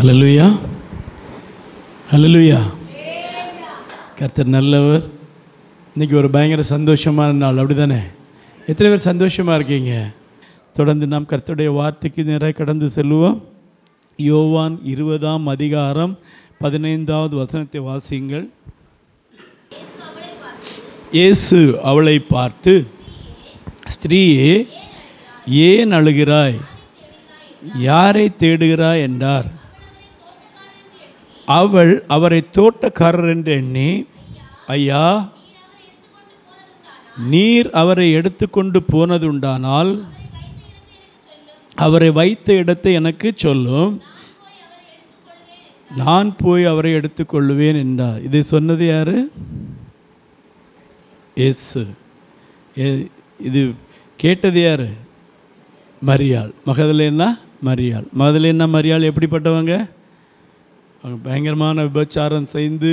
ஹல்லேலூயா, ஹல்லேலூயா. கர்த்தர் நல்லவர். இன்றைக்கி ஒரு பயங்கர சந்தோஷமான நாள், அப்படி தானே? எத்தனை பேர் சந்தோஷமாக இருக்கீங்க? தொடர்ந்து நாம் கர்த்தருடைய வார்த்தைக்கு நேராக கடந்து செல்லுவோம். யோவான் 20ஆம் அதிகாரம் 15வது வசனத்தை வாசியுங்கள். இயேசு அவளை பார்த்து, ஸ்திரீயே, ஏன் அழுகிறாய்? யாரை தேடுகிறாய் என்றார். அவள் அவரை தோட்டக்காரர் என்று எண்ணி, ஐயா, நீர் அவரை எடுத்துக்கொண்டு போனதுண்டானால் அவரை வைத்த இடத்தை எனக்கு சொல்லும், நான் போய் அவரை எடுத்துக்கொள்வேன் என்றார். இதை சொன்னது யாரு? இயேசு. இது கேட்டது யாரு? மரியாள். மகதலேனா மரியாள். மகதலேனா மரியாள் எப்படிப்பட்டவங்க? அவங்க பயங்கரமான விபச்சாரம் செய்து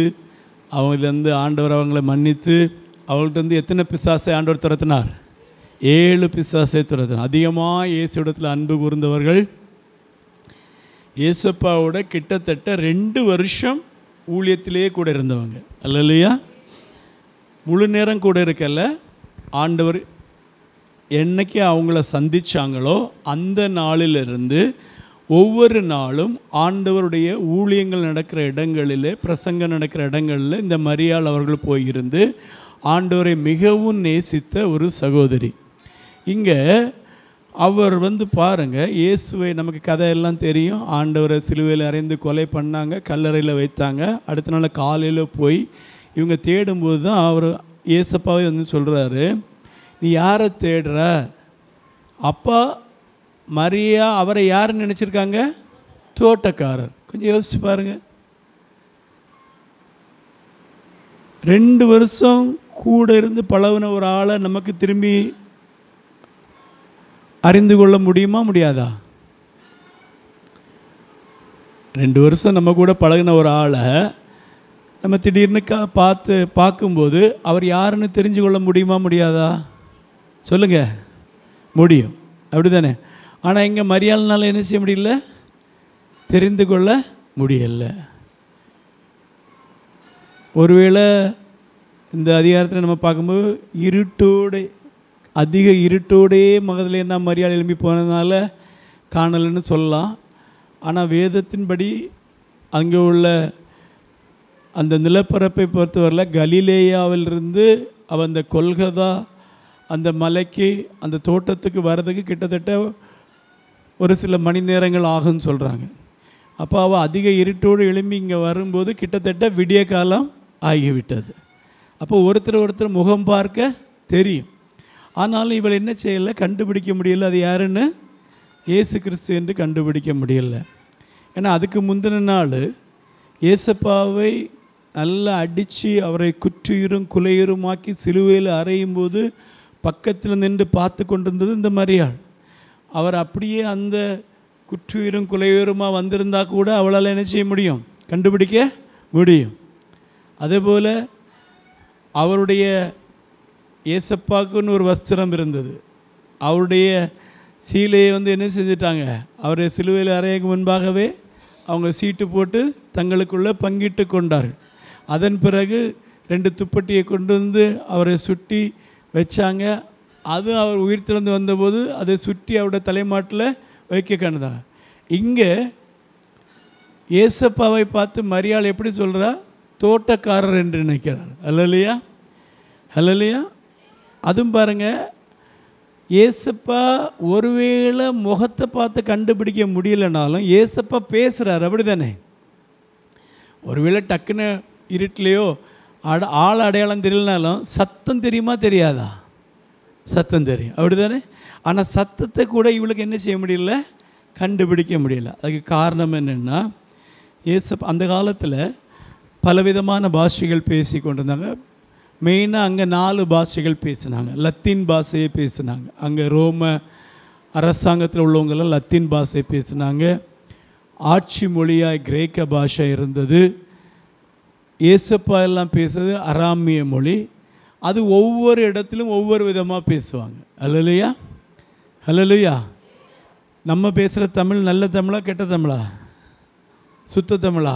அவங்கலேருந்து ஆண்டவர் அவங்கள மன்னித்து அவங்கள்ட்ட வந்து எத்தனை பிசாசை ஆண்டவர் துரத்தினார்? 7 பிசாசை துரத்தினார். அதிகமாக இயேசுவிடத்தில் அன்பு கூர்ந்தவர்கள். இயேசப்பாவோட கிட்டத்தட்ட 2 வருஷம் ஊழியத்திலேயே கூட இருந்தவங்க. அல்லையா? முழு நேரம் கூட இருக்கல. ஆண்டவர் என்னைக்கு அவங்கள சந்திச்சாங்களோ அந்த நாளிலிருந்து ஒவ்வொரு நாளும் ஆண்டவருடைய ஊழியங்கள் நடக்கிற இடங்களில், பிரசங்கம் நடக்கிற இடங்களில் இந்த மரியாள் அவர்கள் போயிருந்து ஆண்டவரை மிகவும் நேசித்த ஒரு சகோதரி. இங்கே அவர் வந்து பாருங்கள், இயேசுவை நமக்கு கதையெல்லாம் தெரியும். ஆண்டவரை சிலுவையில் அறைந்து கொலை பண்ணாங்க, கல்லறையில் வைத்தாங்க. அடுத்த நாள் காலையில் போய் இவங்க தேடும்போது தான் அவர் இயேசப்பாவே வந்து சொல்கிறாரு, நீ யாரை தேடுற? அப்பா மரியா அவரை யாருன்னு நினச்சிருக்காங்க? தோட்டக்காரர். கொஞ்சம் யோசிச்சு பாருங்கள். 2 வருஷம் கூட இருந்து பழகின ஒரு ஆளை நமக்கு திரும்பி அறிந்து கொள்ள முடியுமா, முடியாதா? 2 வருஷம் நம்ம கூட பழகின ஒரு ஆளை நம்ம திடீர்னு பார்க்கும்போது அவர் யாருன்னு தெரிஞ்சு கொள்ள முடியுமா, முடியாதா? சொல்லுங்கள். முடியும், அப்படி தானே? ஆனால் இங்கே மரியாள்னால என்ன செய்ய முடியல? தெரிந்து கொள்ள முடியலை. ஒருவேளை இந்த அதிகாரத்தில் நம்ம பார்க்கும்போது இருட்டோடு, அதிக இருட்டோடே மகதலேனா மரியாள் எழும்பி போனதுனால காணலைன்னு சொல்லலாம். ஆனால் வேதத்தின்படி அங்கே உள்ள அந்த நிலப்பரப்பை பொறுத்தவரையில் கலிலேயாவிலிருந்து அவள் அந்த கொல்கதா அந்த மலைக்கு அந்த தோட்டத்துக்கு வர்றதுக்கு கிட்டத்தட்ட ஒரு சில மணி நேரங்கள் ஆகும்னு சொல்கிறாங்க. அப்போ அவள் அதிக இருட்டோடு எழும்பி இங்கே வரும்போது கிட்டத்தட்ட விடிய காலம் ஆகிவிட்டது. அப்போ ஒருத்தர் முகம் பார்க்க தெரியும். ஆனாலும் இவள் என்ன செய்யலை? கண்டுபிடிக்க முடியலை. அது யாருன்னு? இயேசு கிறிஸ்து என்று கண்டுபிடிக்க முடியலை. ஏன்னா அதுக்கு முந்தின நாள் இயேசப்பாவை நல்லா அடித்து அவரை குற்றுயிரும் குலையுருமாக்கி சிலுவையில் அறையும் போது பக்கத்தில் நின்று பார்த்து கொண்டிருந்தது இந்த மரியாள். அவர் அப்படியே அந்த குற்றுயிரும் குலையுருமாக வந்திருந்தால் கூட அவளால் என்ன செய்ய முடியும்? கண்டுபிடிக்க முடியும். அதேபோல் அவருடைய இயேசப்பாக்குன்னு ஒரு வஸ்திரம் இருந்தது. அவருடைய சீலையை வந்து என்ன செஞ்சிட்டாங்க? அவரை சிலுவையில் அறையக்கு முன்பாகவே அவங்க சீட்டு போட்டு தங்களுக்குள்ளே பங்கிட்டு கொண்டார்கள். அதன் பிறகு 2 துப்பட்டியை கொண்டு வந்து அவரை சுட்டி வச்சாங்க. அது அவர் உயிர் திறந்து வந்தபோது அதை சுற்றி அவருடைய தலைமாட்டில் வைக்க கண்டாங்க. இங்கே இயேசப்பாவை பார்த்து மரியாள் எப்படி சொல்கிறா? தோட்டக்காரர் என்று நினைக்கிறார். அல்லையா? அல்லையா? அதுவும் பாருங்கள், இயேசப்பா ஒருவேளை முகத்தை பார்த்து கண்டுபிடிக்க முடியலைனாலும் இயேசப்பா பேசுகிறார், அப்படி தானே? ஒருவேளை டக்குன்னு இருட்டிலையோ ஆள் அடையாளம் தெரியலனாலும் சத்தம் தெரியுமா, தெரியாதா? சத்தம் தெரியும், அப்படி தானே? ஆனால் சத்தத்தை கூட இவளுக்கு என்ன செய்ய முடியல? கண்டுபிடிக்க முடியல. அதுக்கு காரணம் என்னென்னா, அந்த காலத்தில் பலவிதமான பாஷைகள் பேசி கொண்டிருந்தாங்க. மெயினாக அங்கே 4 பாஷைகள் பேசினாங்க. லத்தீன் பாஷையை பேசினாங்க. அங்கே ரோம அரசாங்கத்தில் உள்ளவங்கெல்லாம் லத்தீன் பாஷை பேசினாங்க. ஆட்சி மொழியாக கிரேக்க பாஷை இருந்தது. இயேசப்பா எல்லாம் பேசுறது அராமிய மொழி. அது ஒவ்வொரு இடத்திலும் ஒவ்வொரு விதமாக பேசுவாங்க. அல்லையா? அல்லையா? நம்ம பேசுகிற தமிழ் நல்ல தமிழா கெட்ட தமிழா? சுத்த தமிழா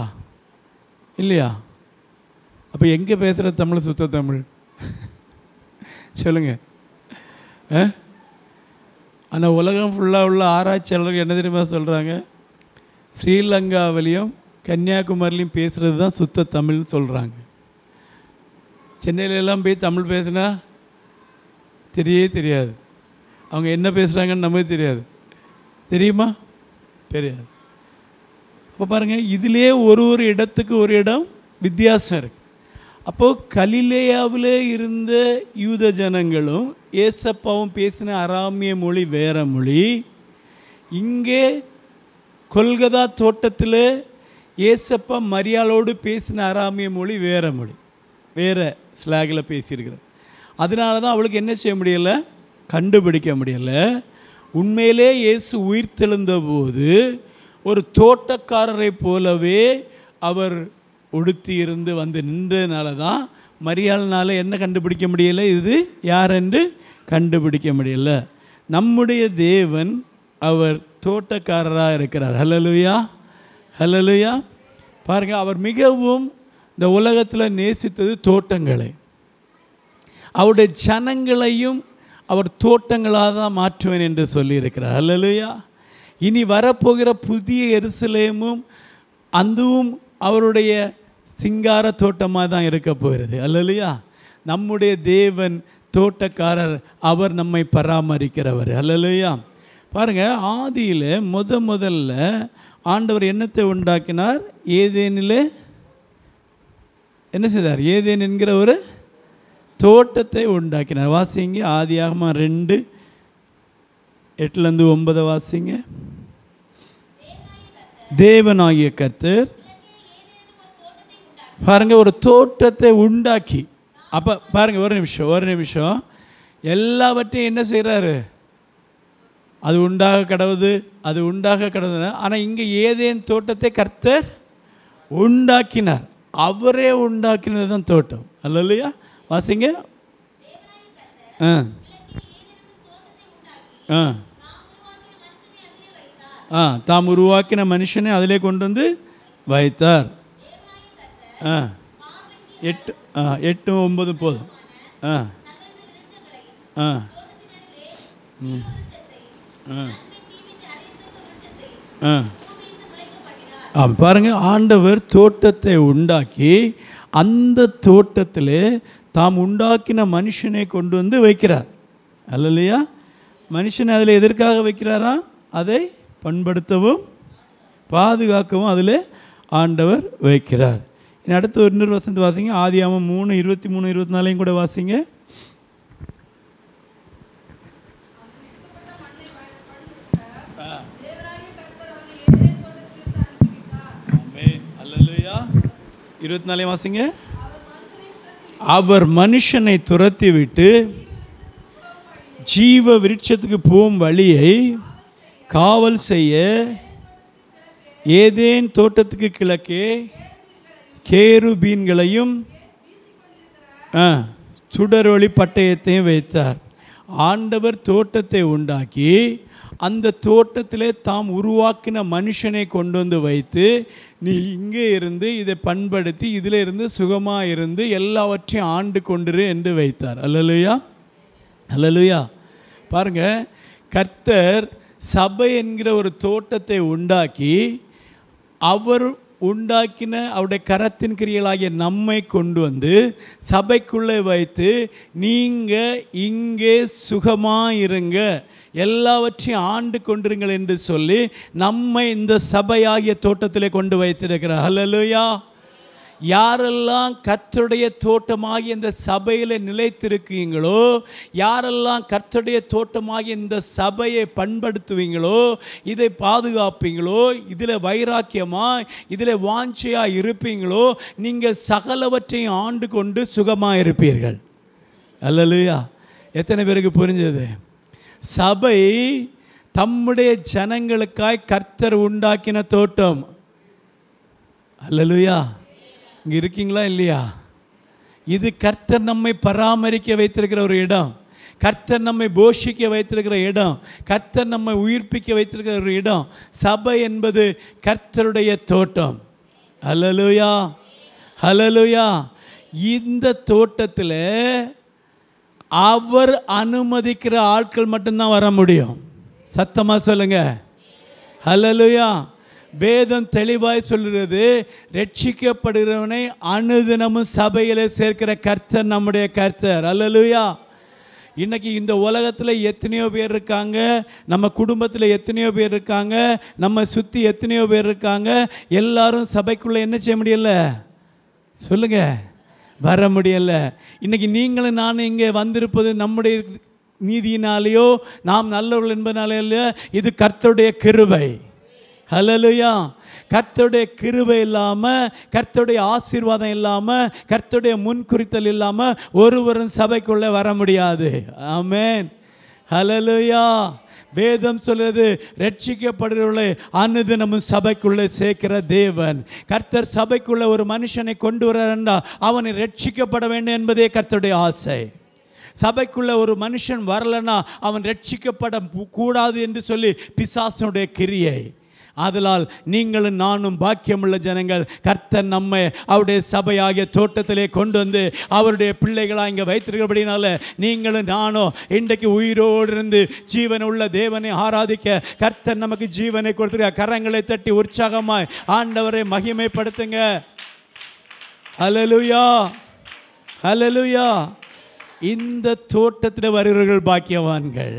இல்லையா? அப்போ எங்கே பேசுகிற தமிழ் சுத்த தமிழ் சொல்லுங்கள். ஆனால் உலகம் ஃபுல்லாக உள்ள ஆராய்ச்சியாளர்கள் என்ன தெரியுமா சொல்கிறாங்க? ஸ்ரீலங்காவிலையும் கன்னியாகுமரிலையும் பேசுகிறது தான் சுத்த தமிழ்னு சொல்கிறாங்க. சென்னையிலெல்லாம் போய் தமிழ் பேசுனா தெரியாது. அவங்க என்ன பேசுகிறாங்கன்னு நமக்கு தெரியாது. தெரியுமா? தெரியாது. அப்போ பாருங்கள், இதிலே ஒரு இடத்துக்கு ஒரு இடம் வித்தியாசம் இருக்குது. அப்போது கலிலேயாவில் இருந்த யூத ஜனங்களும் ஏசப்பாவும் பேசின அராமிய மொழி வேறு மொழி. இங்கே கொல்கதா தோட்டத்தில் ஏசப்பா மரியாளோடு பேசின அராமிய மொழி வேறு மொழி, வேறு ஸ்லாகில் பேசியிருக்கிறார். அதனால தான் அவளுக்கு என்ன செய்ய முடியலை? கண்டுபிடிக்க முடியலை. உண்மையிலே இயேசு உயிர்த்தெழுந்த போது ஒரு தோட்டக்காரரை போலவே அவர் உடுத்தி இருந்து வந்து நின்றதுனால தான் மரியாள்னால் என்ன கண்டுபிடிக்க முடியலை? இது யார் என்று கண்டுபிடிக்க முடியலை. நம்முடைய தேவன் அவர் தோட்டக்காரராக இருக்கிறார். ஹல்லேலூயா, ஹல்லேலூயா. பாருங்கள், அவர் மிகவும் இந்த உலகத்தில் நேசித்தது தோட்டங்களை. அவருடைய ஜனங்களையும் அவர் தோட்டங்களாக தான் மாற்றுவேன் என்று சொல்லியிருக்கிறார். ஹல்லேலூயா. இனி வரப்போகிற புதிய எருசலேமும் அதுவும் அவருடைய சிங்கார தோட்டமாக தான் இருக்க போகிறது. ஹல்லேலூயா. நம்முடைய தேவன் தோட்டக்காரர், அவர் நம்மை பராமரிக்கிறவர். ஹல்லேலூயா. பாருங்கள், ஆதியில் முதல்ல ஆண்டவர் என்னத்தை உண்டாக்கினார்? ஏதேனில் என்ன செய்தார்? ஏதேன் என்கிற ஒரு தோட்டத்தை உண்டாக்கினார். வாசிங்க, ஆதியாகமம் 2:8-9 வாசிங்க. தேவனாகிய கர்த்தர் பாருங்க ஒரு தோட்டத்தை உண்டாக்கி, அப்போ பாருங்க ஒரு நிமிஷம் எல்லாவற்றையும் என்ன செய்கிறாரு? அது உண்டாக கடவுது. ஆனால் இங்கே ஏதேன் தோட்டத்தை கர்த்தர் உண்டாக்கினார். அவரே உண்டாக்கினது தான் தோட்டம். அல்லையா? வாசிங்க. தாம் உருவாக்கின மனுஷனை அதிலே கொண்டு வந்து வைத்தார். 8-9 போதும். பாருங்க, ஆண்டவர் தோட்டத்தை உண்டாக்கி அந்த தோட்டத்தில் தாம் உண்டாக்கின மனுஷனை கொண்டு வந்து வைக்கிறார். அல்லையா? மனுஷனை அதில் எதற்காக வைக்கிறாரா? அதை பண்படுத்தவும் பாதுகாக்கவும் அதில் ஆண்டவர் வைக்கிறார். இனி அடுத்து இன்னொரு வசனத்தை வாசிங்க. ஆதியாகமம் 3:23-24 கூட வாசிங்க. அல்லேலூயா. 24 வாசிங்க. அவர் மனுஷனை துரத்தி விட்டு ஜீவ விருட்சத்துக்கு போகும் வழியை காவல் செய்ய ஏதேன் தோட்டத்துக்கு கிழக்கே கேருபீன்களையும் சுடரொளி பட்டயத்தையும் வைத்தார். ஆண்டவர் தோட்டத்தை உண்டாக்கி அந்த தோட்டத்திலே தாம் உருவாக்கின மனுஷனை கொண்டு வந்து வைத்து, நீ இங்கே இருந்து இதை பண்படுத்தி இதில் இருந்து சுகமாக இருந்து எல்லாவற்றையும் ஆண்டு கொண்டிரு என்று வைத்தார். அல்லேலூயா, அல்லேலூயா. பாருங்கள், கர்த்தர் சபை என்கிற ஒரு தோட்டத்தை உண்டாக்கி அவர் உண்டாக்கின அவருடைய கரத்தின் கிரியலாகிய நம்மை கொண்டு வந்து சபைக்குள்ளே வைத்து, நீங்கள் இங்கே சுகமாக இருங்க, எல்லாவற்றையும் ஆண்டு கொண்டிருங்கள் என்று சொல்லி நம்மை இந்த சபையாகிய தோட்டத்திலே கொண்டு வைத்திருக்கிறார். ஹல்லேலூயா. யாரெல்லாம் கர்த்தருடைய தோட்டமாகிய இந்த சபையில் நிலைத்திருக்கீங்களோ, யாரெல்லாம் கர்த்தருடைய தோட்டமாகிய இந்த சபையை பண்படுத்துவீங்களோ, இதை பாதுகாப்பீங்களோ, இதில் வைராக்கியமாக இதில் வாஞ்சையாக இருப்பீங்களோ, நீங்கள் சகலவற்றையும் ஆண்டு கொண்டு சுகமாக இருப்பீர்கள். அல்லேலூயா. எத்தனை பேருக்கு புரிஞ்சது? சபை தம்முடைய ஜனங்களுக்காய் கர்த்தர் உண்டாக்கின தோட்டம். அல்லேலூயா. இங்கே இருக்கீங்களா இல்லையா? இது கர்த்தர் நம்மை பராமரிக்க வைத்திருக்கிற ஒரு இடம். கர்த்தர் நம்மை போஷிக்க வைத்திருக்கிற இடம், கர்த்தர் நம்மை உயிர்ப்பிக்க வைத்திருக்கிற ஒரு இடம். சபை என்பது கர்த்தருடைய தோட்டம். ஹல்லேலூயா, ஹல்லேலூயா. இந்த தோட்டத்தில் அவர் அனுமதிக்கிற ஆட்கள் மட்டும்தான் வர முடியும். சத்தமாக சொல்லுங்க, ஹல்லேலூயா. வேதம் தெளிவாய் சொல்கிறது, ரட்சிக்கப்படுகிறவனை அனுதினமும் சபையில் சேர்க்கிற கர்த்தர் நம்முடைய கர்த்தர். ஹல்லேலூயா. இன்றைக்கி இந்த உலகத்தில் எத்தனையோ பேர் இருக்காங்க, நம்ம குடும்பத்தில் எத்தனையோ பேர் இருக்காங்க, நம்ம சுற்றி எத்தனையோ பேர் இருக்காங்க. எல்லாரும் சபைக்குள்ளே என்ன செய்ய முடியலை? சொல்லுங்கள், வர முடியலை. இன்றைக்கி நீங்களும் நானும் இங்கே வந்திருப்பது நம்முடைய நீதியினாலேயோ நாம் நல்லவர்கள் என்பதனாலே இல்லை, இது கர்த்தருடைய கிருபை. ஹல்லேலூயா. கர்த்தருடைய கிருபை இல்லாமல், கர்த்தருடைய ஆசீர்வாதம் இல்லாமல், கர்த்தருடைய முன்குறித்தல் இல்லாமல் ஒருவரும் சபைக்குள்ளே வர முடியாது. ஆமென், ஹல்லேலூயா. வேதம் சொல்கிறது, ரட்சிக்கப்படுகிறவர்களை அனுதினமும் சபைக்குள்ளே சேர்க்கிற தேவன். கர்த்தர் சபைக்குள்ளே ஒரு மனுஷனை கொண்டு வர்றாருன்னா அவனை ரட்சிக்கப்பட வேண்டும் என்பதே கர்த்தருடைய ஆசை. சபைக்குள்ளே ஒரு மனுஷன் வரலன்னா அவன் ரட்சிக்கப்பட கூடாது என்று சொல்லி பிசாசனுடைய கிரியை. ஆதலால் நீங்களும் நானும் பாக்கியமுள்ள ஜனங்கள். கர்த்தர் நம்மை அவருடைய சபையாகிய தோட்டத்திலே கொண்டு வந்து அவருடைய பிள்ளைகளாக இங்கே வைத்திருக்கிறபடினால நீங்களும் நானும் இன்றைக்கு உயிரோடு இருந்து ஜீவன் உள்ள தேவனை ஆராதிக்க கர்த்தர் நமக்கு ஜீவனை கொடுத்துருக்க. கரங்களை தட்டி உற்சாகமாய் ஆண்டவரை மகிமைப்படுத்துங்க. ஹல்லேலூயா, ஹல்லேலூயா. இந்த தோட்டத்தில் வருகிறவர்கள் பாக்கியவான்கள்.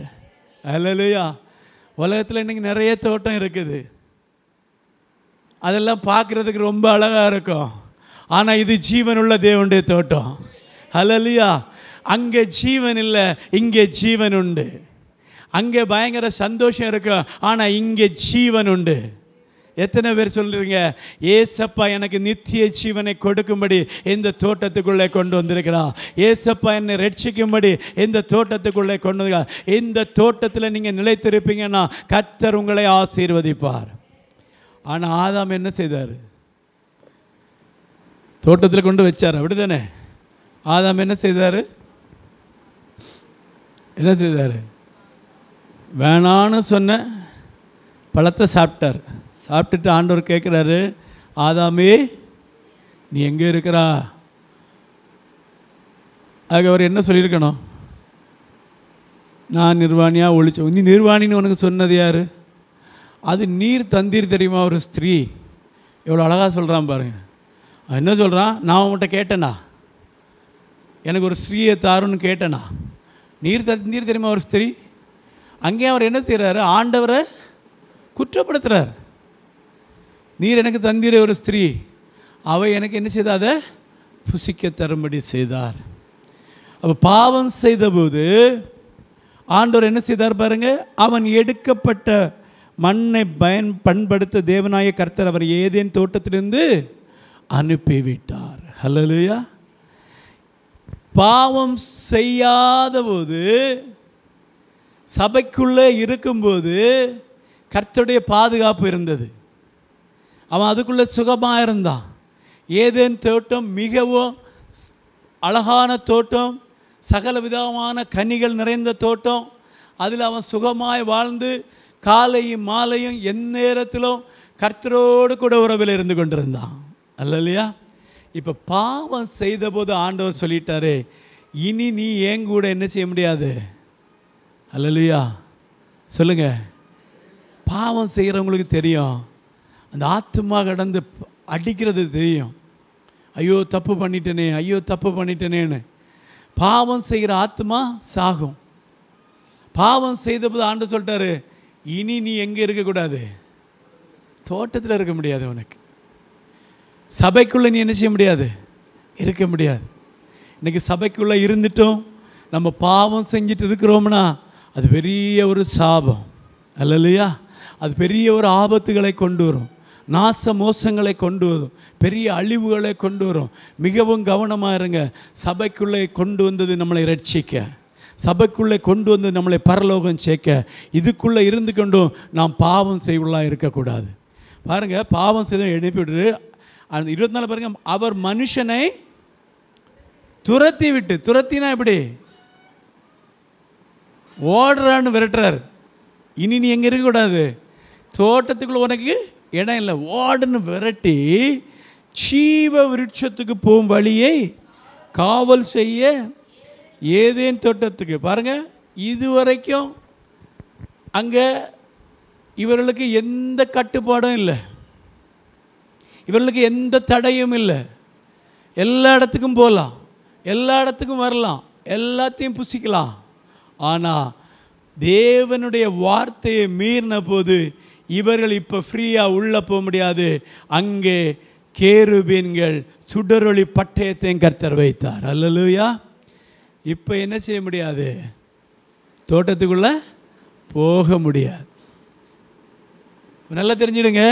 ஹல்லேலூயா. உலகத்தில் இன்றைக்கி நிறைய தோட்டம் இருக்குது, அதெல்லாம் பார்க்குறதுக்கு ரொம்ப அழகாக இருக்கும். ஆனால் இது ஜீவனுள்ள தேவனுடைய தோட்டம். ஹல்லேலூயா. அங்கே ஜீவன் இல்லை, இங்கே ஜீவன் உண்டு. அங்கே பயங்கர சந்தோஷம் இருக்கும், ஆனால் இங்கே ஜீவன் உண்டு. எத்தனை பேர் சொல்கிறீங்க, ஏசப்பா எனக்கு நித்திய ஜீவனை கொடுக்கும்படி இந்த தோட்டத்துக்குள்ளே கொண்டு வந்திருக்கிறார், ஏசப்பா என்னை ரட்சிக்கும்படி இந்த தோட்டத்துக்குள்ளே கொண்டு வந்திருக்கிறார். இந்த தோட்டத்தில் நீங்கள் நிலைத்திருப்பீங்கன்னா கர்த்தர் உங்களை ஆசீர்வதிப்பார். ஆனால் ஆதாம் என்ன செய்தார்? தோட்டத்தில் கொண்டு வச்சார், அப்படி தானே? ஆதாம் என்ன செய்தார்? என்ன செய்தார்? வேணான்னு சொன்ன பழத்தை சாப்பிட்டார். சாப்பிட்டுட்டு ஆண்டவர் கேட்குறாரு, ஆதாமே நீ எங்கே இருக்கிறா? அதுக்கு அவர் என்ன சொல்லியிருக்கணும்? நான் நிர்வாணியாக ஒழிச்சோம். நீ நிர்வாணின்னு உனக்கு சொன்னது யார்? அது நீர் தந்தீர் தெரியுமா? ஒரு ஸ்திரீ எவ்வளோ அழகாக சொல்கிறான் பாருங்க. என்ன சொல்கிறான்? நான் உங்கள்கிட்ட கேட்டேனா, எனக்கு ஒரு ஸ்திரீயை தாருன்னு கேட்டேனா? நீர் தந்தீர் தெரியுமா ஒரு ஸ்திரீ? அங்கே அவர் என்ன செய்கிறாரு? ஆண்டவரை குற்றப்படுத்துகிறார். நீர் எனக்கு தந்தீர ஒரு ஸ்திரீ, அவை எனக்கு என்ன செய்தார்? அதை புசிக்க தரும்படி செய்தார். அப்போ பாவம் செய்தபோது ஆண்டவர் என்ன செய்தார் பாருங்க, அவன் எடுக்கப்பட்ட மண்ணை பண்படுத்த தேவனாய கர்த்தர் அவர் ஏதேன் தோட்டத்திலிருந்து அனுப்பிவிட்டார். ஹல்லேலூயா. பாவம் செய்யாத போது, சபைக்குள்ளே இருக்கும்போது கர்த்தருடைய பாதுகாப்பு இருந்தது. அவன் அதுக்குள்ளே சுகமாக இருந்தான். ஏதேன் தோட்டம் மிகவும் அழகான தோட்டம், சகல விதமான கனிகள் நிறைந்த தோட்டம். அதில் அவன் சுகமாய் வாழ்ந்து காலையும் மாலையும் எந்நேரத்திலும் கர்த்தரோடு கூட உறவில் இருந்து கொண்டிருந்தான். அல்லையா? இப்போ பாவம் செய்தபோது ஆண்டவர் சொல்லிட்டாரு, இனி நீ ஏன் கூட என்ன செய்ய முடியாது. அல்லையா? சொல்லுங்க. பாவம் செய்கிறவங்களுக்கு தெரியும், அந்த ஆத்துமா கடந்து அடிக்கிறது தெரியும். ஐயோ தப்பு பண்ணிட்டேனே, ஐயோ தப்பு பண்ணிட்டேனேன்னு. பாவம் செய்கிற ஆத்மா சாகும். பாவம் செய்தபோது ஆண்டவர் சொல்லிட்டாரு, இனி நீ எங்கே இருக்கக்கூடாது? தோட்டத்தில் இருக்க முடியாது. உனக்கு சபைக்குள்ளே நீ என்ன செய்ய முடியாது? இருக்க முடியாது. இன்றைக்கி சபைக்குள்ளே இருந்துட்டோம் நம்ம பாவம் செஞ்சுட்டு இருக்கிறோம்னா அது பெரிய ஒரு சாபம். அல்லையா? அது பெரிய ஒரு ஆபத்துகளை கொண்டு வரும், நாச மோசங்களை கொண்டு வரும், பெரிய அழிவுகளை கொண்டு வரும். மிகவும் கவனமாக இருங்க. சபைக்குள்ளே கொண்டு வந்தது நம்மளை ரட்சிக்க, சபைக்குள்ளே கொண்டு வந்து நம்மளை பரலோகம் சேர்க்க. இதுக்குள்ளே இருந்து கொண்டும் நாம் பாவம் செய்வதாக இருக்கக்கூடாது. பாருங்கள், பாவம் செய்த எழுப்பிவிட்டு அந்த 24 பாருங்க, அவர் மனுஷனை துரத்தி விட்டு, துரத்தினா எப்படி? ஓடுறான்னு விரட்டுறாரு. இனி நீ எங்கே இருக்கக்கூடாது, தோட்டத்துக்குள்ளே உனக்கு இடம் இல்லை, ஓடுன்னு விரட்டி ஜீவ விருட்சத்துக்கு போகும் வழியை காவல் செய்ய ஏதேன் தோட்டத்துக்கு. பாருங்கள், இதுவரைக்கும் அங்கே இவர்களுக்கு எந்த கட்டுப்பாடும் இல்லை, இவர்களுக்கு எந்த தடையும் இல்லை. எல்லா இடத்துக்கும் போகலாம், எல்லா இடத்துக்கும் வரலாம், எல்லாத்தையும் புசிக்கலாம். ஆனால் தேவனுடைய வார்த்தையை மீறின போது இவர்கள் இப்போ ஃப்ரீயாக உள்ளே போக முடியாது. அங்கே கேருபீன்கள் சுடரொளி பட்டயத்தையும் கர்த்தர் வைத்தார். அல்லேலூயா. இப்போ என்ன செய்ய முடியாது, தோட்டத்துக்குள்ளே போக முடியாது. நல்லா தெரிஞ்சிடுங்க,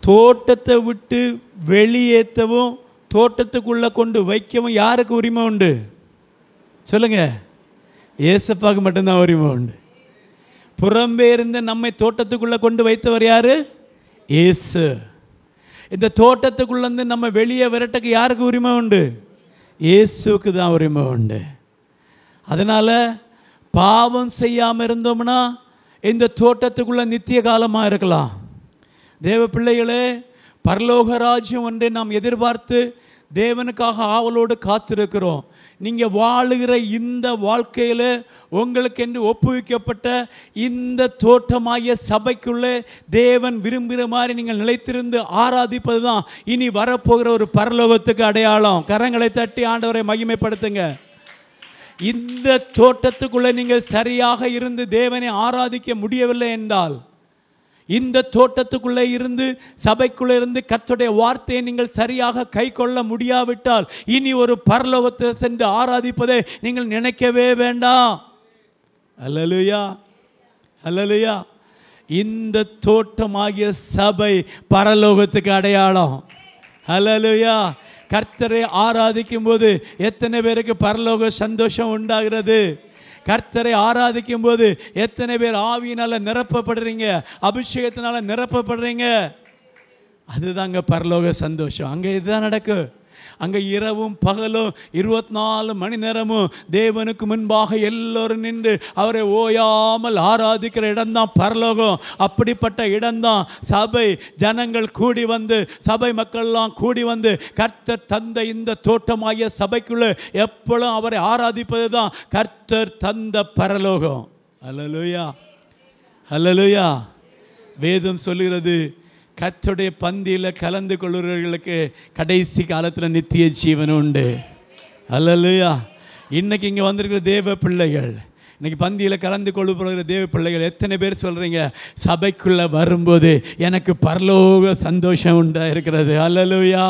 தோட்டத்தை விட்டு வெளியேற்றவும் தோட்டத்துக்குள்ளே கொண்டு வைக்கவும் யாருக்கு உரிமை உண்டு சொல்லுங்கள்? ஏசப்பாவுக்கு மட்டும்தான் உரிமை உண்டு. புறம்பே இருந்த நம்மை தோட்டத்துக்குள்ளே கொண்டு வைத்தவர் யார்? இயேசு. இந்த தோட்டத்துக்குள்ளேருந்து நம்ம வெளியே விரட்டக்கு யாருக்கு உரிமை உண்டு? இயேசுக்கு தான் உரிமை உண்டு. அதனால் பாவம் செய்யாமல் இருந்தோம்னா இந்த தோட்டத்துக்குள்ளே நித்திய காலமாக இருக்கலாம். தேவ பிள்ளைகளே, பரலோக ராஜ்யம் ஒன்றை நாம் எதிர்பார்த்து தேவனுக்காக ஆவலோடு காத்திருக்கிறோம். நீங்கள் வாழுகிற இந்த வாழ்க்கையில் உங்களுக்கென்று ஒப்புவிக்கப்பட்ட இந்த தோட்டமாகிய சபைக்குள்ளே தேவன் விரும்புகிற மாதிரி நீங்கள் நிலைத்திருந்து ஆராதிப்பது தான் இனி வரப்போகிற ஒரு பரலோகத்துக்கு அடையாளம். கரங்களை தட்டி ஆண்டவரை மகிமைப்படுத்துங்க. இந்த தோட்டத்துக்குள்ளே நீங்கள் சரியாக இருந்து தேவனை ஆராதிக்க முடியவில்லை என்றால், இந்த தோட்டத்துக்குள்ளே இருந்து சபைக்குள்ளே இருந்து கர்த்தருடைய வார்த்தையை நீங்கள் சரியாக கை கொள்ள முடியாவிட்டால் இனி ஒரு பரலோகத்தை சென்று ஆராதிப்பதை நீங்கள் நினைக்கவே வேண்டாம். அல்லேலூயா, அல்லேலூயா. இந்த தோட்டமாகிய சபை பரலோகத்துக்கு அடையாளம். அல்லேலூயா. கர்த்தரை ஆராதிக்கும் போது எத்தனை பேருக்கு பரலோக சந்தோஷம் உண்டாகிறது? கர்த்தரை ஆராதிக்கும் போது எத்தனை பேர் ஆவியினால் நிரப்பப்படுறீங்க, அபிஷேகத்தினால் நிரப்பப்படுறீங்க? அதுதாங்க பரலோக சந்தோஷம். அங்கே இதுதான் நடக்கும். அங்கே இரவும் பகலும் 24 மணி நேரமும் தேவனுக்கு முன்பாக எல்லோரும் நின்று அவரை ஓயாமல் ஆராதிக்கிற இடம்தான் பரலோகம். அப்படிப்பட்ட இடம்தான் சபை. ஜனங்கள் கூடி வந்து, சபை மக்கள்லாம் கூடி வந்து கர்த்தர் தந்த இந்த தோட்டமாகிய சபைக்குள்ளே எப்பொழுதும் அவரை ஆராதிப்பது தான் கர்த்தர் தந்த பரலோகம். அல்லேலூயா, அல்லேலூயா. வேதம் சொல்லுகிறது, கர்த்தருடைய பந்தியில் கலந்து கொள்கிறவர்களுக்கு கடைசி காலத்தில் நித்திய ஜீவன் உண்டு. அல்லேலூயா. இன்றைக்கி இங்கே வந்திருக்கிற தேவ பிள்ளைகள், இன்றைக்கி பந்தியில் கலந்து கொள்ளுகிற தேவ பிள்ளைகள் எத்தனை பேர் சொல்கிறீங்க, சபைக்குள்ளே வரும்போது எனக்கு பரலோக சந்தோஷம் உண்டாக இருக்கிறது? அல்லேலூயா.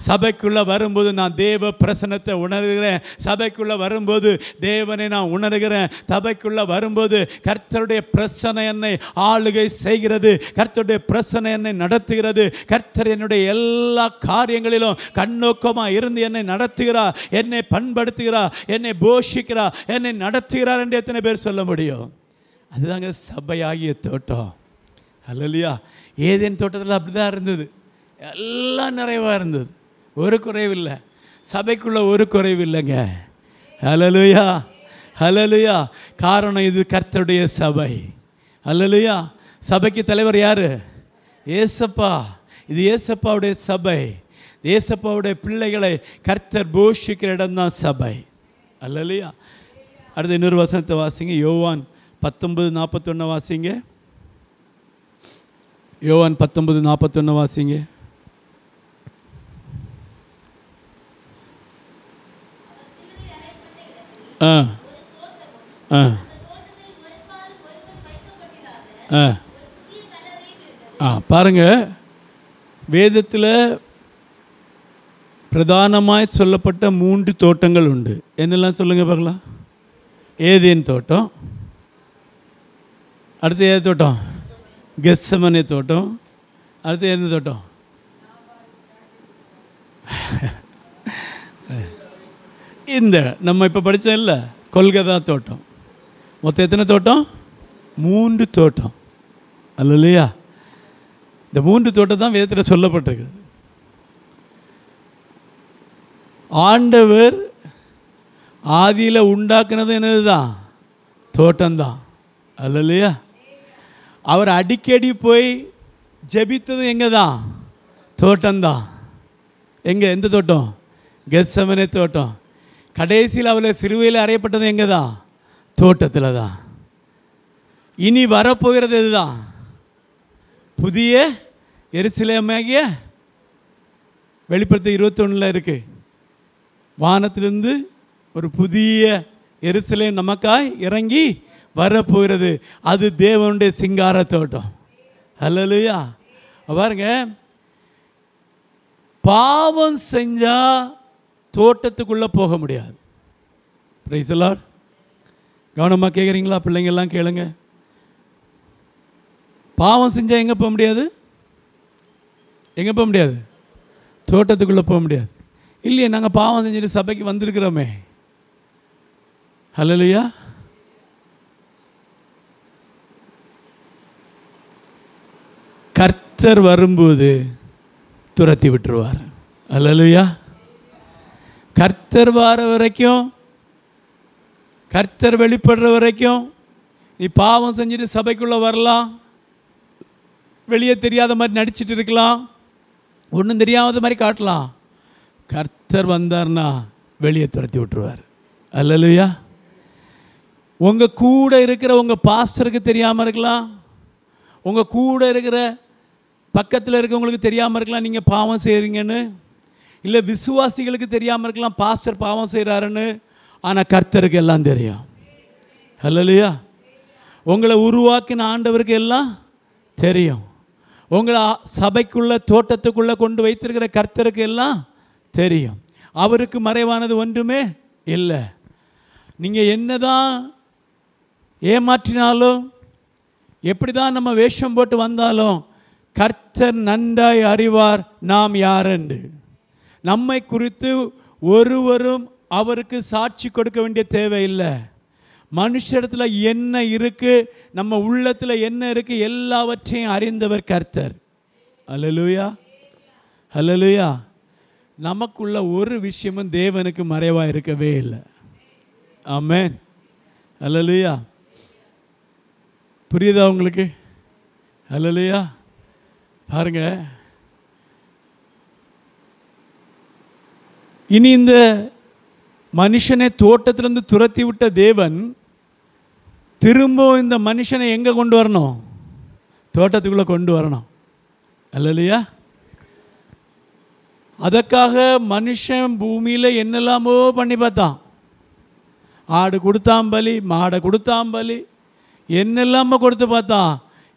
சபைக்குள்ளே வரும்போது நான் தேவ பிரசன்னத்தை உணர்கிறேன். சபைக்குள்ளே வரும்போது தேவனை நான் உணர்கிறேன். சபைக்குள்ளே வரும்போது கர்த்தருடைய பிரசன்னம் என்னை ஆளுகை செய்கிறது. கர்த்தருடைய பிரசன்னம் என்னை நடத்துகிறது. கர்த்தர் என்னுடைய எல்லா காரியங்களிலும் கண்ணோக்கமாக இருந்து என்னை நடத்துகிறார், என்னை பண்படுத்துகிறார், என்னை போஷிக்கிறார், என்னை நடத்துகிறார் என்று எத்தனை பேர் சொல்ல முடியும்? அதுதாங்க சபையாகிய தோட்டம். அல்லேலூயா. ஏதேன் தோட்டத்தில் அப்படி தான் இருந்தது. எல்லாம் நிறைவாக இருந்தது, ஒரு குறைவில்லை. சபைக்குள்ளே ஒரு குறைவில்லைங்க. அல்லேலூயா, அல்லேலூயா. காரணம் இது கர்த்தருடைய சபை. அல்லேலூயா. சபைக்கு தலைவர் யார்? ஏசப்பா. இது ஏசப்பாவுடைய சபை. ஏசப்பாவுடைய பிள்ளைகளை கர்த்தர் போஷிக்கிற இடம்தான் சபை. அல்லேலூயா. அடுத்த இன்னொரு வசனத்தை வாசிங்க. யோவான் 19:41 வாசிங்க. யோவான் 19:41 வாசிங்க. பாருங்க, வேதத்தில் பிரதானமாய் சொல்லப்பட்ட 3 தோட்டங்கள் உண்டு. என்னெல்லாம் சொல்லுங்க பார்க்கலாம். ஏதேன் தோட்டம், அடுத்து ஏது தோட்டம்? கெத்செமனே தோட்டம், அடுத்து எந்த தோட்டம்? இந்த நம்ம இப்போ படித்தோம் இல்லை, கொல்கதா தோட்டம். மொத்தம் எத்தனை தோட்டம்? 3 தோட்டம். அல்லேலூயா. இந்த 3 தோட்டம் தான் வேதத்தில் சொல்லப்பட்டிருக்கிறது. ஆண்டவர் ஆதியில் உண்டாக்குனது என்னது தான்? தோட்டம்தான். அல்லையா? அவர் அடிக்கடி போய் ஜெபித்தது எங்கே தான்? தோட்டம்தான். எங்கே? எந்த தோட்டம்? கெத்செமனே தோட்டம். கடைசியில் அவளை சிலுவையில் அறையப்பட்டது எங்கே தான்? தோட்டத்தில் தான். இனி வரப்போகிறது இதுதான், புதிய எருசலேமாகிய வெளிப்படுத்த 21 இருக்கு. வானத்திலிருந்து ஒரு புதிய எருசலேம் நமக்காய் இறங்கி வரப்போகிறது. அது தேவனுடைய சிங்கார தோட்டம். அல்லேலூயா. பாருங்க, பாவம் செஞ்சா தோட்டத்துக்குள்ளே போக முடியாது. Praise the Lord. கவனமாக கேட்குறீங்களா? பிள்ளைங்கள்லாம் கேளுங்க. பாவம் செஞ்சால் எங்கே போக முடியாது? எங்கே போக முடியாது? தோட்டத்துக்குள்ளே போக முடியாது. இல்லையே, நாங்கள் பாவம் செஞ்சுட்டு சபைக்கு வந்திருக்கிறோமே. அல்லேலூயா. கர்த்தர் வரும்போது துரத்தி விட்டுருவார். அல்லேலூயா. கர்த்தர் வர வரைக்கும், கர்த்தர் வெளிப்படுற வரைக்கும் நீ பாவம் செஞ்சுட்டு சபைக்குள்ளே வரலாம், வெளியே தெரியாத மாதிரி நடிச்சிட்டு இருக்கலாம், ஒன்றும் தெரியாத மாதிரி காட்டலாம். கர்த்தர் வந்தார்னா வெளியே துரத்தி விட்டுருவார். அல்லேலூயா. உங்கள் கூட இருக்கிற உங்கள் பாஸ்டருக்கு தெரியாமல் இருக்கலாம், உங்கள் கூட இருக்கிற பக்கத்தில் இருக்கிறவங்களுக்கு தெரியாமல் இருக்கலாம் நீங்கள் பாவம் செய்கிறீங்கன்னு. இல்லை விசுவாசிகளுக்கு தெரியாமல் இருக்கலாம் பாஸ்டர் பாவம் செய்கிறாருன்னு. ஆனால் கர்த்தருக்கு எல்லாம் தெரியும். அல்லேலூயா. உங்களை உருவாக்கின ஆண்டவருக்கு எல்லாம் தெரியும். உங்களை சபைக்குள்ளே தோட்டத்துக்குள்ளே கொண்டு வைத்திருக்கிற கர்த்தருக்கு எல்லாம் தெரியும். அவருக்கு மறைவானது ஒன்றுமே இல்லை. நீங்கள் என்ன தான் ஏமாற்றினாலும், எப்படி தான் நம்ம வேஷம் போட்டு வந்தாலும், கர்த்தர் நன்றாய் அறிவார் நாம் யாரென்று. நம்மை குறித்து ஒருவரும் அவருக்கு சாட்சி கொடுக்க வேண்டிய தேவையில்லை. மனுஷத்தில் என்ன இருக்குது, நம்ம உள்ளத்தில் என்ன இருக்குது, எல்லாவற்றையும் அறிந்தவர் கர்த்தர். அல்லேலூயா. அல்லேலூயா. நமக்குள்ள ஒரு விஷயமும் தேவனுக்கு மறைவாக இருக்கவே இல்லை. ஆமென். அல்லேலூயா. புரியுதா உங்களுக்கு? அல்லேலூயா. பாருங்க, இனி இந்த மனுஷனை தோட்டத்திலிருந்து துரத்தி விட்ட தேவன் திரும்ப இந்த மனுஷனை எங்கே கொண்டு வரணும்? தோட்டத்துக்குள்ளே கொண்டு வரணும். அல்லேலூயா. அதற்காக மனுஷன் பூமியில் என்னெல்லாமோ பண்ணி பார்த்தான். ஆடு கொடுத்தான் பலி, மாடை கொடுத்தான் பலி, என்னெல்லாமோ கொடுத்து பார்த்தான்.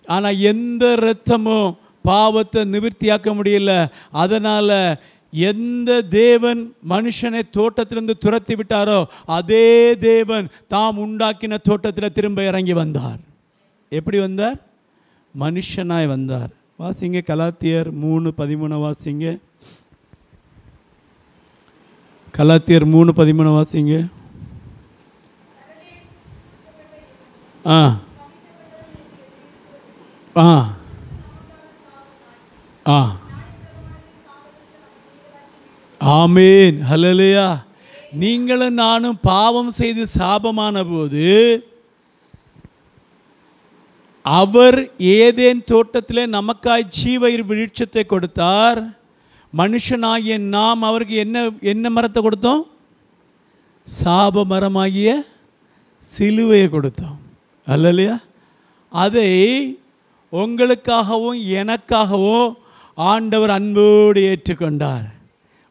ஆனால் எந்த இரத்தமும் பாவத்தை நிவர்த்தியாக்க முடியல. அதனால் எந்த தேவன் மனுஷனை தோட்டத்திலிருந்து துரத்தி விட்டாரோ அதே தேவன் தாம் உண்டாக்கின தோட்டத்தில் திரும்ப இறங்கி வந்தார். எப்படி வந்தார்? மனுஷனாய் வந்தார். வாசிங்க கலாத்தியர் 3:13 வாசிங்க. கலாத்தியர் 3:13 வாசிங்க. ஆ ஆ ஆ ஆமேன். ஹல்லேலூயா. நீங்களும் நானும் பாவம் செய்து சாபமான போது அவர் ஏதேன் தோட்டத்திலே நமக்காய் ஜீவ விருட்சத்தை கொடுத்தார். மனுஷனாகிய நாம் அவருக்கு என்ன மரத்தை கொடுத்தோம்? சாப மரமாகிய சிலுவையை கொடுத்தோம். அல்லேலூயா. அதை உங்களுக்காகவும் எனக்காகவும் ஆண்டவர் அன்போடு ஏற்றுக்கொண்டார்.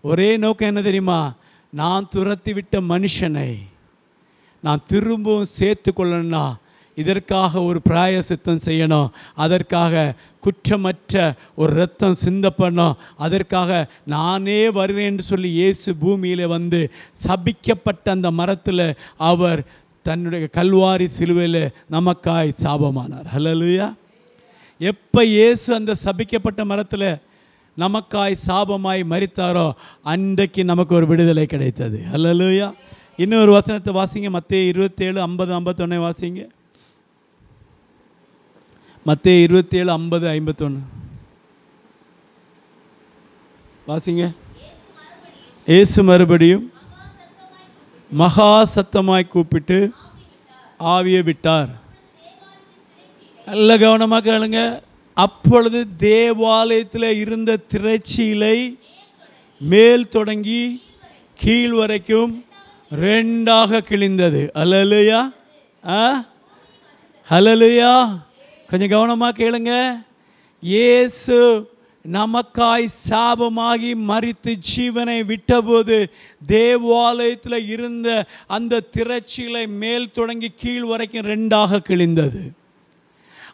ஒரே நோக்கம் என்ன தெரியுமா? நான் துரத்தி விட்ட மனுஷனை நான் திரும்பவும் சேர்த்து கொள்ளணும்னா இதற்காக ஒரு பிராயசித்தம் செய்யணும். அதற்காக குற்றமற்ற ஒரு இரத்தம் சிந்தப்படணும். அதற்காக நானே வருவேன் என்று சொல்லி இயேசு பூமியில் வந்து சபிக்கப்பட்ட அந்த மரத்தில் அவர் தன்னுடைய கல்வாரி சிலுவையில் நமக்காய் சாபமானார். ஹல்லேலூயா. எப்போ இயேசு அந்த சபிக்கப்பட்ட மரத்தில் நமக்காய் சாபமாய் மரித்தாரோ அன்றைக்கு நமக்கு ஒரு விடுதலை கிடைத்தது. ஹல்லேலூயா. இன்னொரு வசனத்தை வாசிங்க. மத்தேயு 27:50-51 வாசிங்க. மத்தேயு 27:50-51 வாசிங்க. இயேசு மறுபடியும் மகா சத்தமாய் கூப்பிட்டு ஆவியை விட்டார். நல்ல கவனமாக கேளுங்க. அப்பொழுது தேவாலயத்தில் இருந்த திரைச்சீலை மேல் தொடங்கி கீழ் வரைக்கும் 2ஆக கிழிந்தது. அல்லேலூயா, அல்லேலூயா. கொஞ்சம் கவனமாக கேளுங்க. இயேசு நமக்காய் சாபமாகி மரித்து ஜீவனை விட்டபோது தேவாலயத்தில் இருந்த அந்த திரைச்சீலை மேல் தொடங்கி கீழ் வரைக்கும் 2ஆக கிழிந்தது.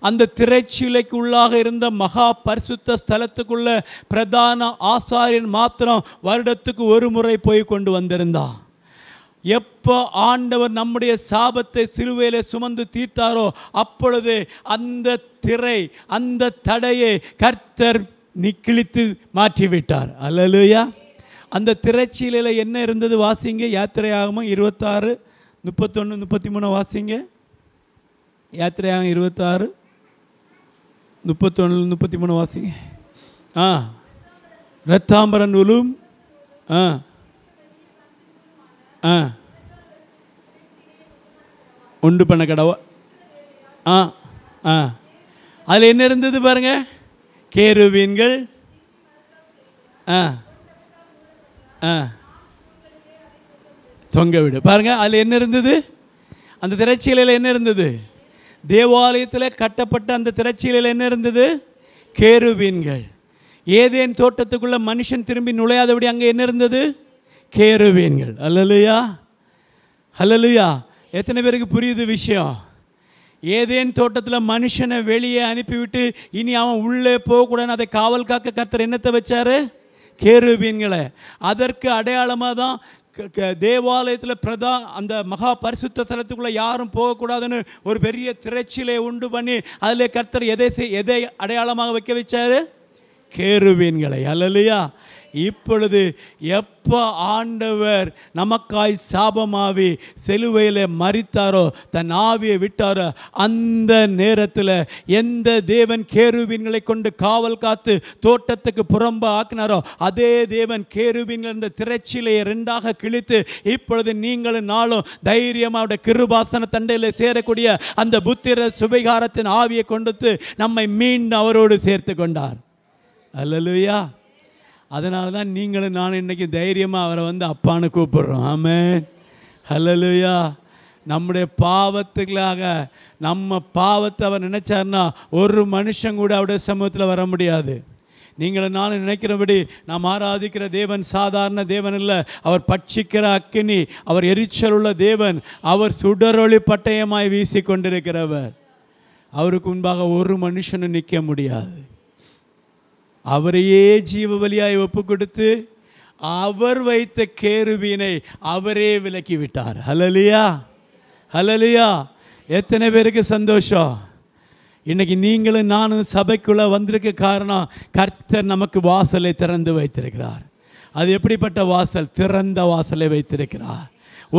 அந்த திரைச்சீலைக்கு உள்ளாக இருந்த மகா பரிசுத்த ஸ்தலத்துக்குள்ள பிரதான ஆசாரியன் மாத்திரம் வருடத்துக்கு ஒரு முறை போய் கொண்டு வந்திருந்தான். எப்போ ஆண்டவர் நம்முடைய சாபத்தை சிலுவையிலே சுமந்து தீர்த்தாரோ அப்பொழுது அந்த திரை, அந்த தடையை கர்த்தர் கிழித்து மாற்றிவிட்டார். அல்லேலூயா. அந்த திரைச்சீலையில் என்ன இருந்தது வாசிங்க. யாத்திரையாகமம் 26, 31, 33 வாசிங்க. யாத்திரையாகமம் 26, 31, 33 வாசிங்க. இரத்தாம்பர நூலும் உண்டு பண்ண கடவா. அதில் என்ன இருந்தது பாருங்க. கேருபீன்கள் தொங்க விடு. பாருங்க அதில் என்ன இருந்தது. அந்த திரைச்சீலையில் என்ன இருந்தது. தேவாலயத்தில் கட்டப்பட்ட அந்த திரைச்சீலையில் என்ன இருந்தது. கேருபீன்கள். ஏதேன் தோட்டத்துக்குள்ள மனுஷன் திரும்பி நுழையாதபடி அங்கே என்ன இருந்தது. கேருபீன்கள். அல்லேலூயா, அல்லேலூயா. எத்தனை பேருக்கு புரியுது விஷயம். ஏதேன் தோட்டத்தில் மனுஷனை வெளியே அனுப்பிவிட்டு இனி அவன் உள்ளே போகக்கூடாதுன்னு அதை காவல் காக்க கர்த்தர் என்னத்தை வச்சாரு. கேருபீன்களை. அதற்கு அடையாளமாக தான் தேவாலயத்தில் அந்த மகா பரிசுத்த ஸ்தலத்துக்குள்ளே யாரும் போகக்கூடாதுன்னு ஒரு பெரிய திரைச்சீலை உண்டு பண்ணி அதில் கர்த்தர் எதை அடையாளமாக வைக்க வச்சாரு. கேருபீன்களை. அல்லேலூயா. இப்பொழுது எப்போ ஆண்டவர் நமக்காய் சாபமாவி சிலுவையில் மரித்தாரோ, தன் ஆவியை விட்டாரோ, அந்த நேரத்தில் எந்த தேவன் கேருபீன்களை கொண்டு காவல் காத்து தோட்டத்துக்கு புறம்ப ஆக்கினாரோ அதே தேவன் கேருபீன்கள் இந்த திரைச்சீலையை 2ஆக கிழித்து இப்பொழுது நீங்களும் நாளும் தைரியமாக கிருபாசன தண்டையில் சேரக்கூடிய அந்த புத்திர சுபகாரத்தின் ஆவியை கொண்டு நம்மை மீண்டும் அவரோடு சேர்த்து கொண்டார். அல்லேலூயா. அதனால தான் நீங்களும் நானும் இன்றைக்கி தைரியமாக அவரை அப்பான்னு கூப்பிடுறோம். ஆமென், அல்லேலூயா. நம்முடைய பாவத்துக்காக நம்ம பாவத்தை அவர் நினைச்சார்னா ஒரு மனுஷன் கூட அவருடைய சமூகத்தில் வர முடியாது. நீங்களும் நானும் நினைக்கிறபடி நாம் ஆராதிக்கிற தேவன் சாதாரண தேவன் இல்லை. அவர் பட்சிக்கிற அக்கினி, அவர் எரிச்சல் உள்ள தேவன், அவர் சுடரொளி பட்டயமாய் வீசி கொண்டிருக்கிறவர். அவருக்கு முன்பாக ஒரு மனுஷனும் நிற்க முடியாது. அவரையே ஜீவ பலியாய் ஒப்பு கொடுத்து அவர் வைத்த கேருபீனை அவரே விலக்கி விட்டார். ஹல்லேலூயா, ஹல்லேலூயா. எத்தனை பேருக்கு சந்தோஷம். இன்னைக்கு நீங்களும் நானும் சபைக்குள்ளே வந்திருக்க காரணம் கர்த்தர் நமக்கு வாசலை திறந்து வைத்திருக்கிறார். அது எப்படிப்பட்ட வாசல்? திறந்த வாசலை வைத்திருக்கிறார்.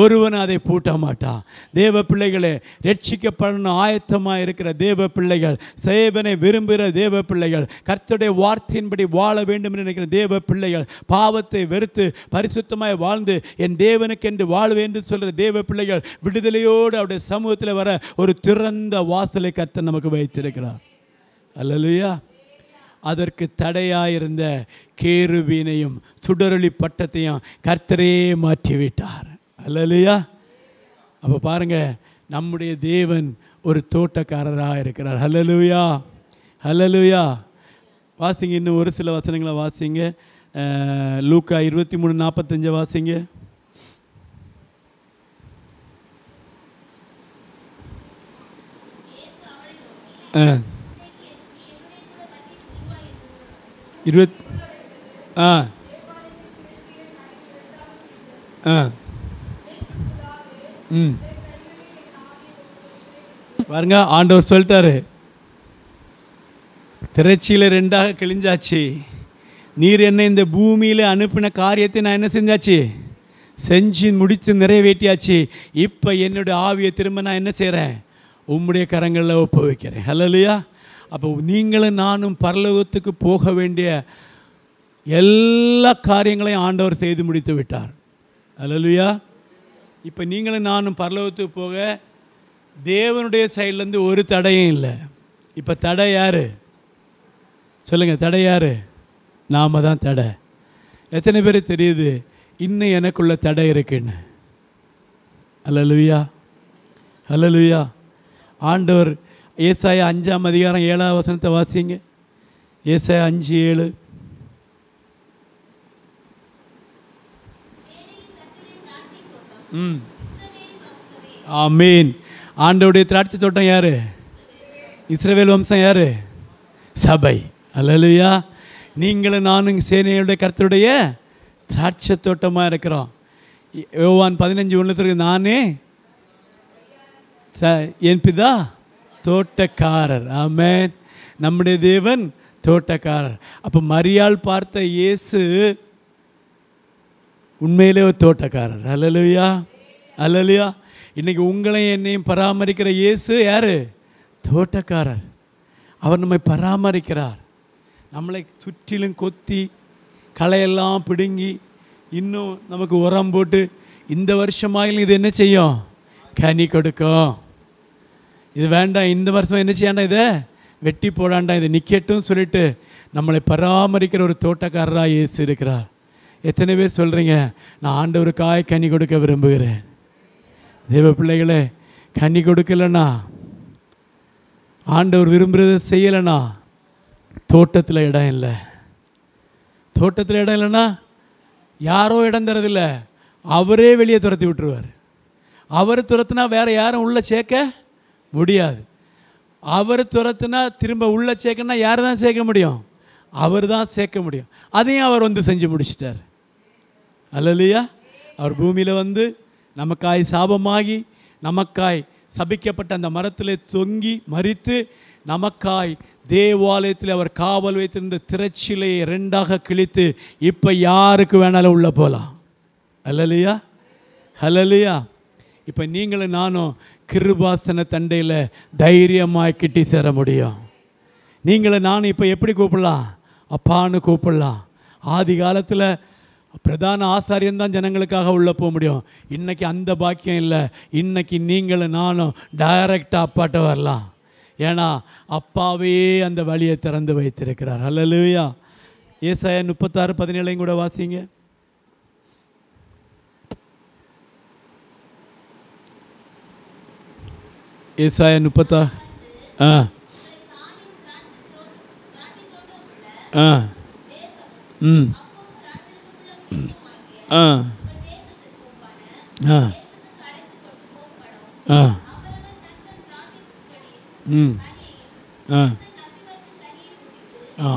ஒருவன் அதை பூட்ட மாட்டான். தேவ பிள்ளைகளே, ரட்சிக்கப்படணும் ஆயத்தமாக இருக்கிற தேவ பிள்ளைகள், சேவனை விரும்புகிற தேவ பிள்ளைகள், கர்த்தருடைய வார்த்தையின்படி வாழ வேண்டும் என்று நினைக்கிற தேவ பிள்ளைகள், பாவத்தை வெறுத்து பரிசுத்தமாய் வாழ்ந்து என் தேவனுக்கென்று வாழ்வேன் என்று சொல்கிற தேவ பிள்ளைகள் விடுதலையோடு அவருடைய சமூகத்தில் வர ஒரு திறந்த வாசலை கர்த்தர் நமக்கு வைத்திருக்கிறார். அல்லேலூயா. அதற்கு தடையாயிருந்த கேருபீனையும் சுடரொளி பட்டத்தையும் கர்த்தரே மாற்றிவிட்டார். அல்லேலூயா. அப்போ பாருங்கள், நம்முடைய தேவன் ஒரு தோட்டக்காரராக இருக்கிறார். அல்லேலூயா, அல்லேலூயா. வாசிங்க, இன்னும் ஒரு சில வசனங்களை வாசிங்க. லூக்கா 23:45 வாசிங்க. பாருங்க, ஆண்டவர் சொல்லிட்டாரு, திரைச்சியில் 2ஆக கிழிஞ்சாச்சு. நீர் என்ன இந்த பூமியில் அனுப்பின காரியத்தை நான் என்ன செஞ்சாச்சு? செஞ்சு முடித்து நிறைவேற்றியாச்சு. இப்போ என்னுடைய ஆவியை திரும்ப நான் என்ன செய்கிறேன்? உம்முடைய கரங்களில் ஒப்பு வைக்கிறேன். ஹல்லேலூயா. அப்போ நீங்களும் நானும் பரலோகத்துக்கு போக வேண்டிய எல்லா காரியங்களையும் ஆண்டவர் செய்து முடித்து விட்டார். ஹல்லேலூயா. இப்போ நீங்களும் நானும் பரலோகத்துக்கு போக தேவனுடைய சைட்லேருந்து ஒரு தடையும் இல்லை. இப்போ தடை யார் சொல்லுங்கள்? தடை யார்? நாம் தான் தடை. எத்தனை பேர் தெரியுது இன்னும் எனக்குள்ள தடை இருக்குன்னு? அல்லேலூயா, அல்லேலூயா. ஆண்டவர் ஏசாயா 5ஆம் அதிகாரம் 7ஆம் வசனத்தை வாசிங்க. ஏசாயா 5:7. ஆமீன். ஆண்டவருடைய திராட்சை தோட்டம் யாரு? இஸ்ரவேல் வம்சம் யாரு? சபை. அல்லேலூயா. நீங்களும் நானும் சேனையுடைய கர்த்தருடைய திராட்சை தோட்டமாக இருக்கிறோம். யோவான் 15:1 நானே என் பிதா தோட்டக்காரர். ஆமென். நம்முடைய தேவன் தோட்டக்காரர். அப்போ மரியாள் பார்த்த இயேசு உண்மையிலே ஒரு தோட்டக்காரர். அல்லேலூயா, அல்லேலூயா. இன்றைக்கி உங்களையும் என்னையும் பராமரிக்கிற இயேசு யார்? தோட்டக்காரர். அவர் நம்மை பராமரிக்கிறார். நம்மளை சுற்றிலும் கொத்தி களையெல்லாம் பிடுங்கி இன்னும் நமக்கு உரம் போட்டு இந்த வருஷமாயிலும் இது என்ன செய்யும்? கனி கொடுக்கும். இது வேண்டாம், இந்த வருஷம் என்ன செய்யாண்டா, இதை வெட்டி போடாண்டா, இது நிற்கட்டும் சொல்லிட்டு நம்மளை பராமரிக்கிற ஒரு தோட்டக்காரராக இயேசு இருக்கிறார். எத்தனை பேர் சொல்கிறீங்க நான் ஆண்டவருக்காக கனி கொடுக்க விரும்புகிறேன்? தேவ பிள்ளைகளே, கனி கொடுக்கலன்னா, ஆண்டவர் விரும்புகிறத செய்யலைன்னா தோட்டத்தில் இடம் இல்லை. தோட்டத்தில் இடம் இல்லைன்னா யாரோ இடம் தரதில்லை, அவரே வெளியே துரத்தி விட்டுருவார். அவர் துரத்துனா வேறு யாரும் உள்ளே சேர்க்க முடியாது. அவர் துரத்துனா திரும்ப உள்ளே சேர்க்கணும்னா யார் தான் சேர்க்க முடியும்? அவர் தான் சேர்க்க முடியும். அதையும் அவர் வந்து செஞ்சு முடிச்சிட்டார். அல்லேலூயா. அவர் பூமியில் வந்து நமக்காய் சாபமாகி நமக்காய் சபிக்கப்பட்ட அந்த மரத்தில் தொங்கி மரித்து நமக்காய் தேவாலயத்தில் அவர் காவல் வைத்திருந்த திரைச்சிலையை 2ஆக கிழித்து இப்போ யாருக்கு வேணாலும் உள்ளே போகலாம். அல்லேலூயா, அல்லேலூயா. இப்போ நீங்களும் நானும் கிருபாசன தண்டையில் தைரியமாக கிட்டி சேர முடியும். நீங்களும் நானும் இப்போ எப்படி கூப்பிடலாம்? அப்பான்னு கூப்பிடலாம். ஆதி காலத்தில் பிரதான ஆசாரியன்தான் ஜனங்களுக்காக உள்ளே போக முடியும். இன்றைக்கி அந்த பாக்கியம் இல்லை. இன்றைக்கி நீங்களும் நானும் டைரெக்டாக அப்பாட்ட வரலாம். ஏன்னா அப்பாவே அந்த வழியை திறந்து வைத்திருக்கிறார். அல்லேலூயா. ஏசாயா 36:17 கூட வாசிங்க. ஏசாயா 36.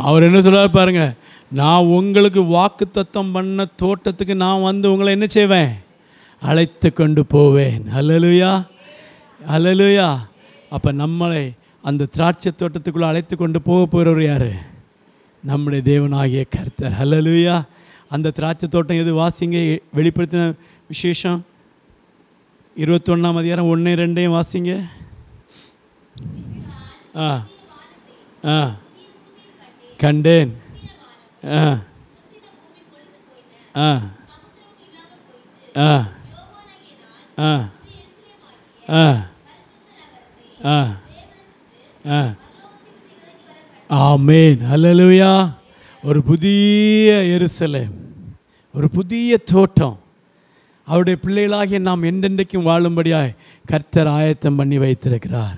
அவர் என்ன சொல்றாரு பாருங்க, நான் உங்களுக்கு வாக்கு தத்தம் பண்ண தோட்டத்துக்கு நான் வந்து உங்களை என்ன செய்வேன்? அழைத்து கொண்டு போவேன். அல்லேலூயா, அல்லேலூயா. அப்போ நம்மளை அந்த திராட்சை தோட்டத்துக்குள்ளே அழைத்து கொண்டு போக போகிறவர் யார்? நம்முடைய தேவனாகிய கர்த்தர். அல்லேலூயா. அந்த திராட்சை தோட்டம் எது? வாசிங்க. வெளிப்படுத்தின விசேஷம் 21ஆம் அதிகாரம் 1-2 வாசிங்க. கண்டேன். ஆமென். அல்லேலூயா. ஒரு புதிய எருசலேம், ஒரு புதிய தோட்டம், அவருடைய பிள்ளைகளாகிய நாம் என்றென்றைக்கும் வாழும்படியாய் கர்த்தர் ஆயத்தம் பண்ணி வைத்திருக்கிறார்.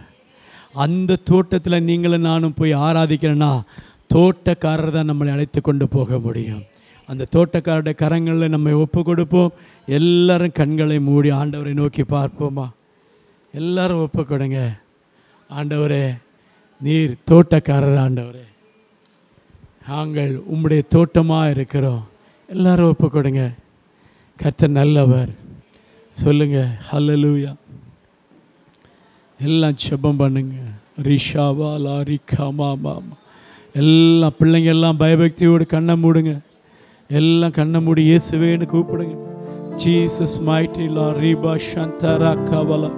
அந்த தோட்டத்தில் நீங்களும் நானும் போய் ஆராதிக்கிறேன்னா தோட்டக்காரர் தான் நம்மளை அழைத்து கொண்டு போக முடியும். அந்த தோட்டக்காரருடைய கரங்களில் நம்ம ஒப்பு கொடுப்போம். எல்லாரும் கண்களை மூடி ஆண்டவரை நோக்கி பார்ப்போமா? எல்லாரும் ஒப்பு கொடுங்க. ஆண்டவரே, நீர் தோட்டக்காரர். ஆண்டவரே, நாங்கள் உம்முடைய தோட்டமாக இருக்கிறோம். எல்லாரும் ஒப்பு கொடுங்க. கர்த்தர் நல்லவர். சொல்லுங்க ஹல்லேலூயா. எல்லாம் ஜெபம் பண்ணுங்க. ரிஷாவா லாரிகா மாமா. எல்லாம் பிள்ளைங்க எல்லாம் பயபக்தியோடு கண்ணை மூடுங்க. எல்லாம் கண்ணை மூடி இயேசுவேன்னு கூப்பிடுங்க. ஜீசஸ் மைட்டி லா ரீபா சந்தரா கவலா.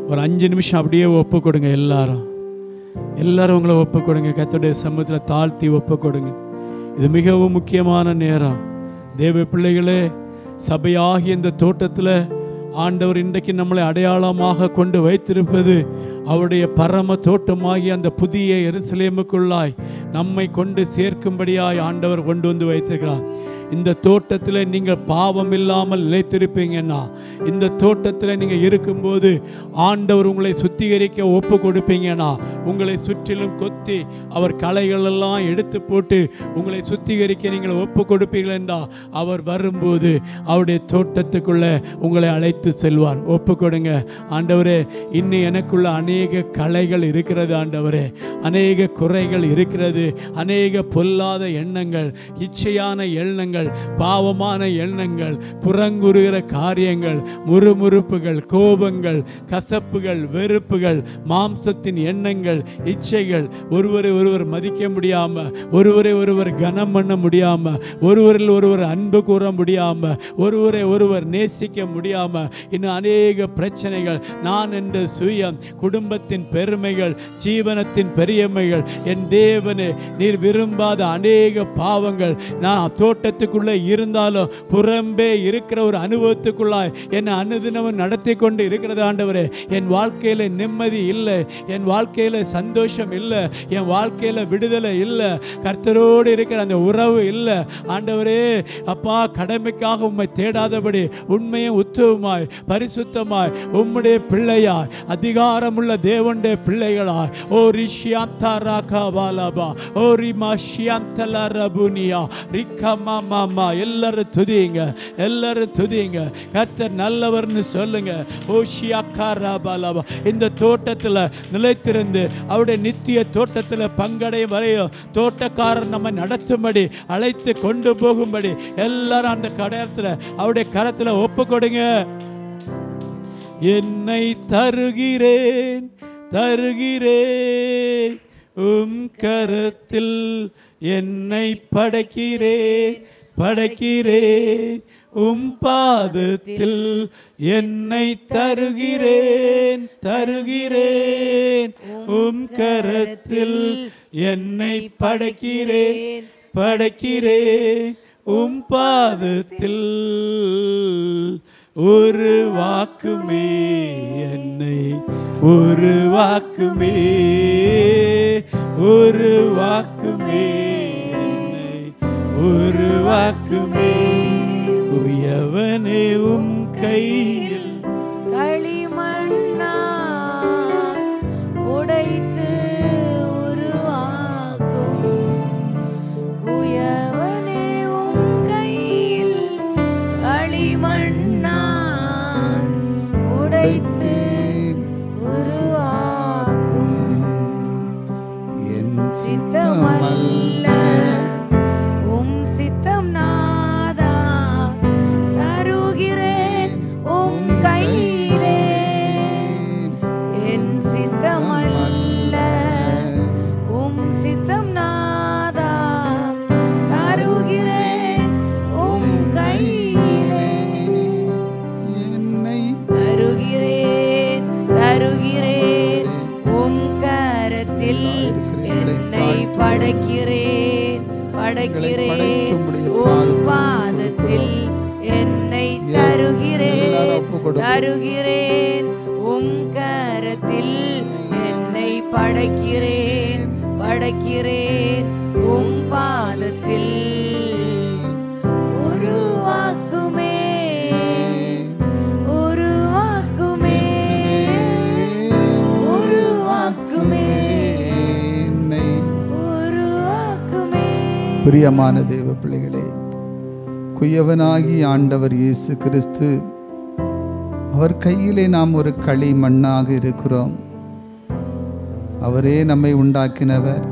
ஒரு 5 நிமிஷம் அப்படியே ஒப்பு கொடுங்க. எல்லாரும் உங்களை ஒப்பு கொடுங்க. கர்த்தருடைய சமூகத்தில் தாழ்த்தி ஒப்பு கொடுங்க. இது மிகவும் முக்கியமான நேரம். தேவ பிள்ளைகளே, சபையாகிய இந்த தோட்டத்தில் ஆண்டவர் இன்றைக்கு நம்மளை அடையாளமாக கொண்டு வைத்திருப்பது அவருடைய பரம தோட்டமாகி அந்த புதிய எருசலேமுக்குள்ளாய் நம்மை கொண்டு சேர்க்கும்படியாய் ஆண்டவர் கொண்டு வந்து வைத்திருக்கிறார். இந்த தோட்டத்தில் நீங்கள் பாவம் இல்லாமல் நிலைத்திருப்பீங்கன்னா, இந்த தோட்டத்தில் நீங்கள் இருக்கும்போது ஆண்டவர் உங்களை சுத்திகரிக்க ஒப்பு கொடுப்பீங்கன்னா, உங்களை சுற்றிலும் கொத்தி அவர் களைகளெல்லாம் எடுத்து போட்டு உங்களை சுத்திகரிக்க நீங்கள் ஒப்பு கொடுப்பீர்கள் என்றால், அவர் வரும்போது அவருடைய தோட்டத்துக்குள்ளே உங்களை அழைத்து செல்வார். ஒப்பு கொடுங்க. ஆண்டவரே, இன்னும் எனக்குள்ள அநேக களைகள் இருக்கிறது ஆண்டவரே, அநேக குறைகள் இருக்கிறது, அநேக பொல்லாத எண்ணங்கள், இச்சையான எண்ணங்கள், பாவமான எண்ணங்கள், புறங்குறுகிற காரியங்கள், முறுமுறுப்புகள், கோபங்கள், கசப்புகள், வெறுப்புகள், மாம்சத்தின் எண்ணங்கள், இச்சைகள், ஒருவரை ஒருவர் மதிக்க முடியாம, ஒருவரை ஒருவர் கனம் பண்ண முடியாம, ஒருவரில் ஒருவர் அன்பு கூற முடியாம, ஒருவரை ஒருவர் நேசிக்க முடியாம, இன்னும் அநேக பிரச்சனைகள், நான் என்ற சுயம், குடும்பத்தின் பெருமைகள், ஜீவனத்தின் பெரியமைகள், என் தேவனே நீர் விரும்பாத அநேக பாவங்கள் நான் தோட்டத்துக்குள்ளே இருந்தாலும் புறம்பே இருக்கிற ஒரு அனுபவத்துக்குள்ளாய் என்னை அனுதினமும் நடத்தி கொண்டு இருக்கிறது ஆண்டவரே. என் வாழ்க்கையில் நிம்மதி இல்லை, என் வாழ்க்கையில் சந்தோஷம் இல்லை, என் வாழ்க்கையில் விடுதலை இல்லை, கர்த்தரோடு இருக்கிற அந்த உறவு இல்லை ஆண்டவரே. அப்பா, கடமைக்காக உம்மை தேடாதபடி உண்மையும் உத்தவமாய் பரிசுத்தமாய் உம்முடைய பிள்ளையாய் அதிகாரமுள்ள தேவனுடைய பிள்ளைகளாய் ஓ ரிஷியாந்தா ராகா வாலாபா ஓ ரிமா ஷியாந்தலா ரபுனியா ரிக்கமா மாமா. எல்லாரும் துதிங்க, எல்லாரும் துதிங்க. கர்த்தர் நல்லவர்னு சொல்லுங்க. ஓ ஷியாக்கா ராபாலாபா. இந்த தோட்டத்தில் நிலைத்திருந்து அவருடைய நித்திய தோட்டத்தில் பங்கடைய வரையும் தோட்டக்காரர் நம்ம நடத்தும்படி அழைத்து கொண்டு போகும்படி எல்லாரும் அந்த கடத்தில் அவருடைய கரத்தில் ஒப்பு கொடுங்க. என்னை தருகிறேன் தருகிறேன் உம் கரத்தில், என்னை படைக்கிறேன் படைக்கிறேன் உம் பாதத்தில், என்னை தருகிறேன் தருகிறேன் உம் கரத்தில், என்னை படைக்கிறேன் படைக்கிறேன் உம் பாதத்தில். ஒரு வாக்குமே என்னை ஒரு வாக்குமே, ஒரு வாக்குமே என்னை ஒரு வாக்குமே. உயவனே உம் கையில் களிமண்ணா உடைத்து உருவாக்கும், உயவனே உம் கையில் களிமண்ணா உடைத்து உருவாக்கும். என் சித்தமல்ல உம் சித்தம் நாதா, தருகிறேன் உம் கையிலே. என் சித்தமல்ல உம் சித்தம் நாதா, தருகிறேன் உம் கையிலே. என்னை தருகிறேன் தருகிறேன் உம் கரத்தில், என்னை படைக்கிறேன் படைக்கிறேன் உம் பாதத்தில், என்னை தருகிறேன் தருகிறேன் உம் கரத்தில், என்னை படைக்கிறேன் படைக்கிறேன் உம் பாதத்தில். உருவாக்குமே உருவாக்குமே உருவாக்குமே உருவாக்குமே. பிரியமான தேவ பிள்ளைகளே, குயவனாகி ஆண்டவர் இயேசு கிறிஸ்து, அவர் கையிலே நாம் ஒரு களிமண்ணாக இருக்கிறோம். அவரே நம்மை உண்டாக்கினவர்.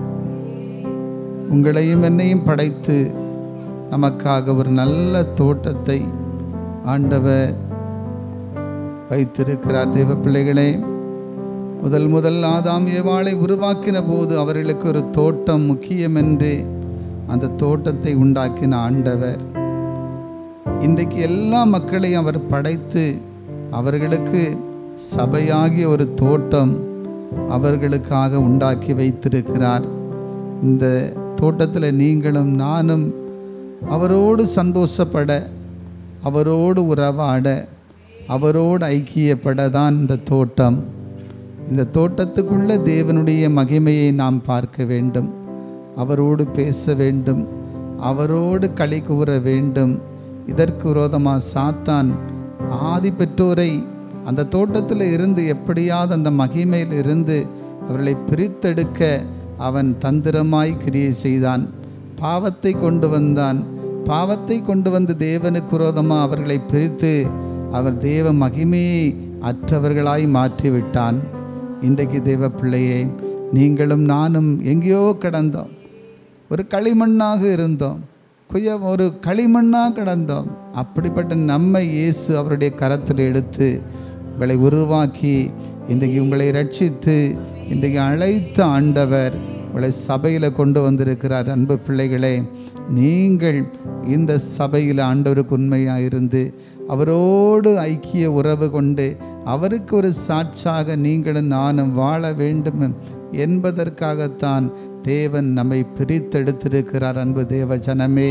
உங்களையும் என்னையும் படைத்து நமக்காக ஒரு நல்ல தோட்டத்தை ஆண்டவர் வைத்திருக்கிறார். தேவ பிள்ளைகளே, முதல் ஆதாம் ஏவாளை உருவாக்கின போது அவர்களுக்கு ஒரு தோட்டம் முக்கியம் என்று அந்த தோட்டத்தை உண்டாக்கின ஆண்டவர் இன்றைக்கு எல்லா மக்களையும் அவர் படைத்து அவர்களுக்கு சபையாகிய ஒரு தோட்டம் அவர்களுக்காக உண்டாக்கி வைத்திருக்கிறார். இந்த தோட்டத்தில் நீங்களும் நானும் அவரோடு சந்தோஷப்பட, அவரோடு உறவாட, அவரோடு ஐக்கியப்பட தான் இந்த தோட்டம். இந்த தோட்டத்துக்குள்ள தேவனுடைய மகிமையை நாம் பார்க்க வேண்டும். அவரோடு பேச வேண்டும், அவரோடு களி கூற வேண்டும். இதற்கு விரோதமாக சாத்தான் ஆதி பெற்றோரை அந்த தோட்டத்தில் இருந்து எப்படியாவது அந்த மகிமையில் இருந்து அவர்களை பிரித்தெடுக்க அவன் தந்திரமாய் கிரியை செய்தான். பாவத்தை கொண்டு வந்தான். பாவத்தை கொண்டு வந்து தேவனுக்கு விரோதமாக அவர்களை பிரித்து அவர் தேவ மகிமையை அற்றவர்களாய் மாற்றிவிட்டான். இன்றைக்கு தேவ பிள்ளையே, நீங்களும் நானும் எங்கேயோ கிடந்தோம். ஒரு களிமண்ணாக இருந்தோம், ஒரு களிமண்ணாக கிடந்தோம். அப்படிப்பட்ட நம்மை இயேசு அவருடைய கரத்தில் எடுத்து உங்களை உருவாக்கி இன்றைக்கு உங்களை ரட்சித்து இன்றைக்கு அழைத்த ஆண்டவர் உங்களை சபையில் கொண்டு வந்திருக்கிறார். அன்பு பிள்ளைகளே, நீங்கள் இந்த சபையில் ஆண்டவருக்கு உண்மையாக இருந்து அவரோடு ஐக்கிய உறவு கொண்டு அவருக்கு ஒரு சாட்சாக நீங்களும் நானும் வாழ வேண்டும் என்பதற்காகத்தான் தேவன் நம்மை பிரித்தெடுத்திருக்கிறார். அன்பு தேவ ஜனமே,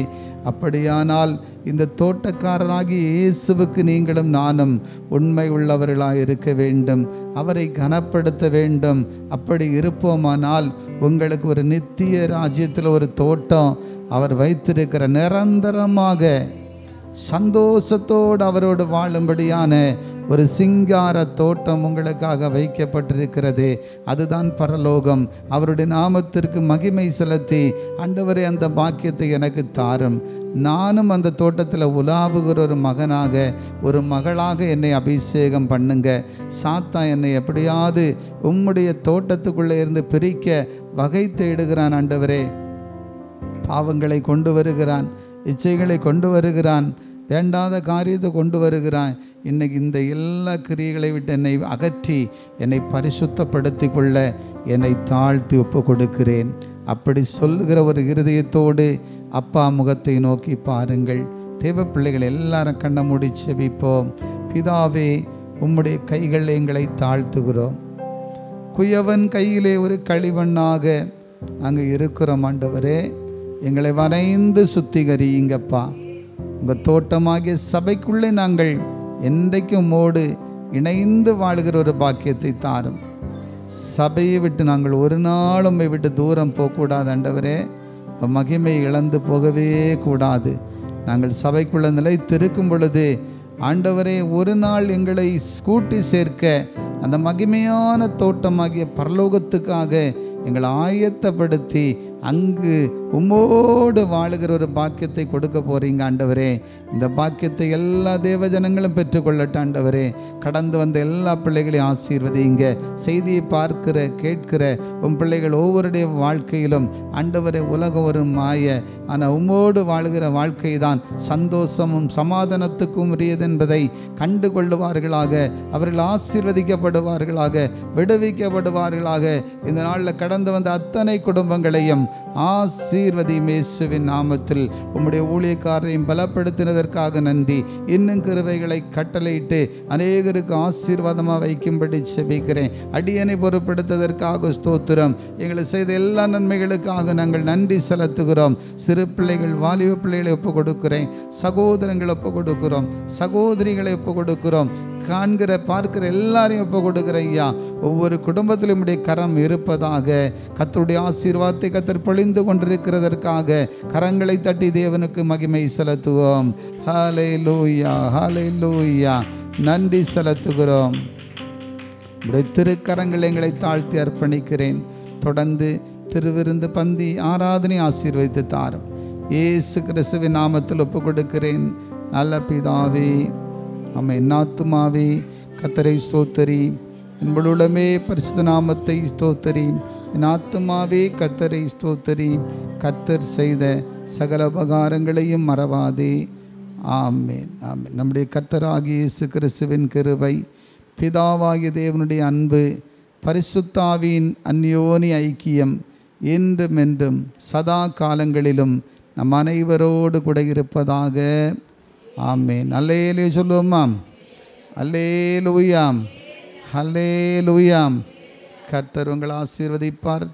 அப்படியானால் இந்த தோட்டக்காரராகிய இயேசுவுக்கு நீங்களும் நானும் உண்மை உள்ளவர்களாக இருக்க வேண்டும், அவரை கனப்படுத்த வேண்டும். அப்படி இருப்போமானால் உங்களுக்கு ஒரு நித்திய ராஜ்யத்தில் ஒரு தோட்டம் அவர் வைத்திருக்கிற நிரந்தரமாக சந்தோஷத்தோடு அவரோடு வாழும்படியான ஒரு சிங்கார தோட்டம் உங்களுக்காக வைக்கப்பட்டிருக்கிறது. அதுதான் பரலோகம். அவருடைய நாமத்திற்கு மகிமை செலுத்தி, ஆண்டவரே அந்த பாக்கியத்தை எனக்கு தாரும், நானும் அந்த தோட்டத்தில் உலாவுகிற ஒரு மகனாக ஒரு மகளாக என்னை அபிஷேகம் பண்ணுங்க. சாத்தா என்னை எப்படியாவது உம்முடைய தோட்டத்துக்குள்ளே இருந்து பிரிக்க வகை தேடுகிறான். ஆண்டவரே, பாவங்களை கொண்டு வருகிறான், இச்சைகளை கொண்டு வருகிறான், வேண்டாத காரியத்தை கொண்டு வருகிறான். இன்னைக்கு இந்த எல்லா கிரியைகளை விட்டு என்னை அகற்றி என்னை பரிசுத்தப்படுத்தி கொள்ள என்னை தாழ்த்தி ஒப்பு கொடுக்கிறேன். அப்படி சொல்லுகிற ஒரு இருதயத்தோடு அப்பா முகத்தை நோக்கி பாருங்கள். தேவ பிள்ளைகள் எல்லாரும் கண்ண மூடி செபிப்போம். பிதாவே, உம்முடைய கைகளில் எங்களை தாழ்த்துகிறோம். குயவன் கையிலே ஒரு களிமண்ணாக நாங்கள் இருக்கிறோம். ஆண்டவரே, எங்களை வரைந்து சுத்திகரியுங்கப்பா. உங்கள் தோட்டமாகிய சபைக்குள்ளே நாங்கள் என்றைக்கும் உம்மோடு இணைந்து வாழ்கிற ஒரு பாக்கியத்தை தாரும். சபையை விட்டு நாங்கள் ஒரு நாள் உம்மை விட்டு தூரம் போகக்கூடாது. ஆண்டவரே, மகிமை இழந்து போகவே கூடாது. நாங்கள் சபைக்குள்ள நிலைத்திருக்கும் பொழுது ஆண்டவரே, ஒரு நாள் எங்களை கூட்டி சேர்க்க அந்த மகிமையான தோட்டமாகிய பரலோகத்துக்காக எங்களை ஆயத்தப்படுத்தி அங்கு உம்மோடு வாழுகிற ஒரு பாக்கியத்தை கொடுக்க போறீங்க. ஆண்டவரே, இந்த பாக்கியத்தை எல்லா தேவஜனங்களும் பெற்றுக்கொள்ளட்டும். ஆண்டவரே, கடந்து வந்த எல்லா பிள்ளைகளையும் ஆசீர்வதிங்க. செய்தியை பார்க்கிற கேட்கிற உன் பிள்ளைகள் ஒவ்வொருடைய வாழ்க்கையிலும் ஆண்டவரே, உலகம் ஒரு மாய, ஆனால் உம்மோடு வாழுகிற வாழ்க்கை தான் சந்தோஷமும் சமாதானத்துக்கும் உரியது என்பதை கண்டு கொள்ளுவார்களாக. அவர்கள் ஆசீர்வதிக்கப்படுவார்களாக, விடுவிக்கப்படுவார்களாக. இந்த நாளில் கடந்து வந்த அத்தனை குடும்பங்களையும் ஆசீர்வதியும். இயேசுவின் நாமத்தில் உம்முடைய ஊழியக்காரரையும் பலப்படுத்தினதற்காக நன்றி. இன்னும் கிருபைகளை கட்டளையிட்டு அநேகருக்கு ஆசீர்வாதமாக வைக்கும்படி செபிக்கிறேன். அடியனை பொறுப்படுத்ததற்காக ஸ்தோத்திரம். எங்களை செய்த எல்லா நன்மைகளுக்காக நாங்கள் நன்றி செலுத்துகிறோம். சிறு பிள்ளைகள், வாலிப பிள்ளைகளை ஒப்பு கொடுக்கிறேன். சகோதரங்களை ஒப்பு கொடுக்கிறோம். சகோதரிகளை ஒப்பு கொடுக்கிறோம். காண்கிற பார்க்கிற எல்லாரையும் ஒப்பு கொடுக்கிறேன். ஐயா, ஒவ்வொரு குடும்பத்திலும் உடைய கரம் இருப்பதாக. கர்த்தருடைய ஆசீர்வாதத்தை கர்த்தர் பொழிந்து கொண்டிருக்கிறதற்காக கரங்களை தட்டி தேவனுக்கு மகிமை செலுத்துவோம். ஹல்லேலூயா, ஹல்லேலூயா. நன்றி செலுத்துகிறோம். உடைய திருக்கரங்கள் எங்களை தாழ்த்தி அர்ப்பணிக்கிறேன். தொடர்ந்து திருவிருந்து பந்தி ஆராதனை ஆசீர்வதித்து தாரும். இயேசு கிறிஸ்துவின் நாமத்தில் ஒப்பு கொடுக்கிறேன். நல்ல பிதாவே, ஆமென். ஆத்துமாவே கர்த்தரை ஸ்தோத்திரி, என்பதுமே பரிசுத்த நாமத்தை ஸ்தோத்திரி. என் ஆத்துமாவே கர்த்தரை ஸ்தோத்திரி, கர்த்தர் செய்த சகல உபகாரங்களையும் மறவாதே. ஆமென், ஆமென். நம்முடைய கர்த்தராகிய இயேசு கிறிஸ்துவின் கிருபை, பிதாவாகிய தேவனுடைய அன்பு, பரிசுத்தாவின் அந்யோனி ஐக்கியம் என்றும் என்றும் சதா காலங்களிலும் நம் அனைவரோடு கூட இருப்பதாக. ஆமென். அல்லேலூயா சொல்லுவோமா? அல்லேலூயா, அல்லேலூயா. கர்த்தர் உங்களை ஆசீர்வதிப்பார்.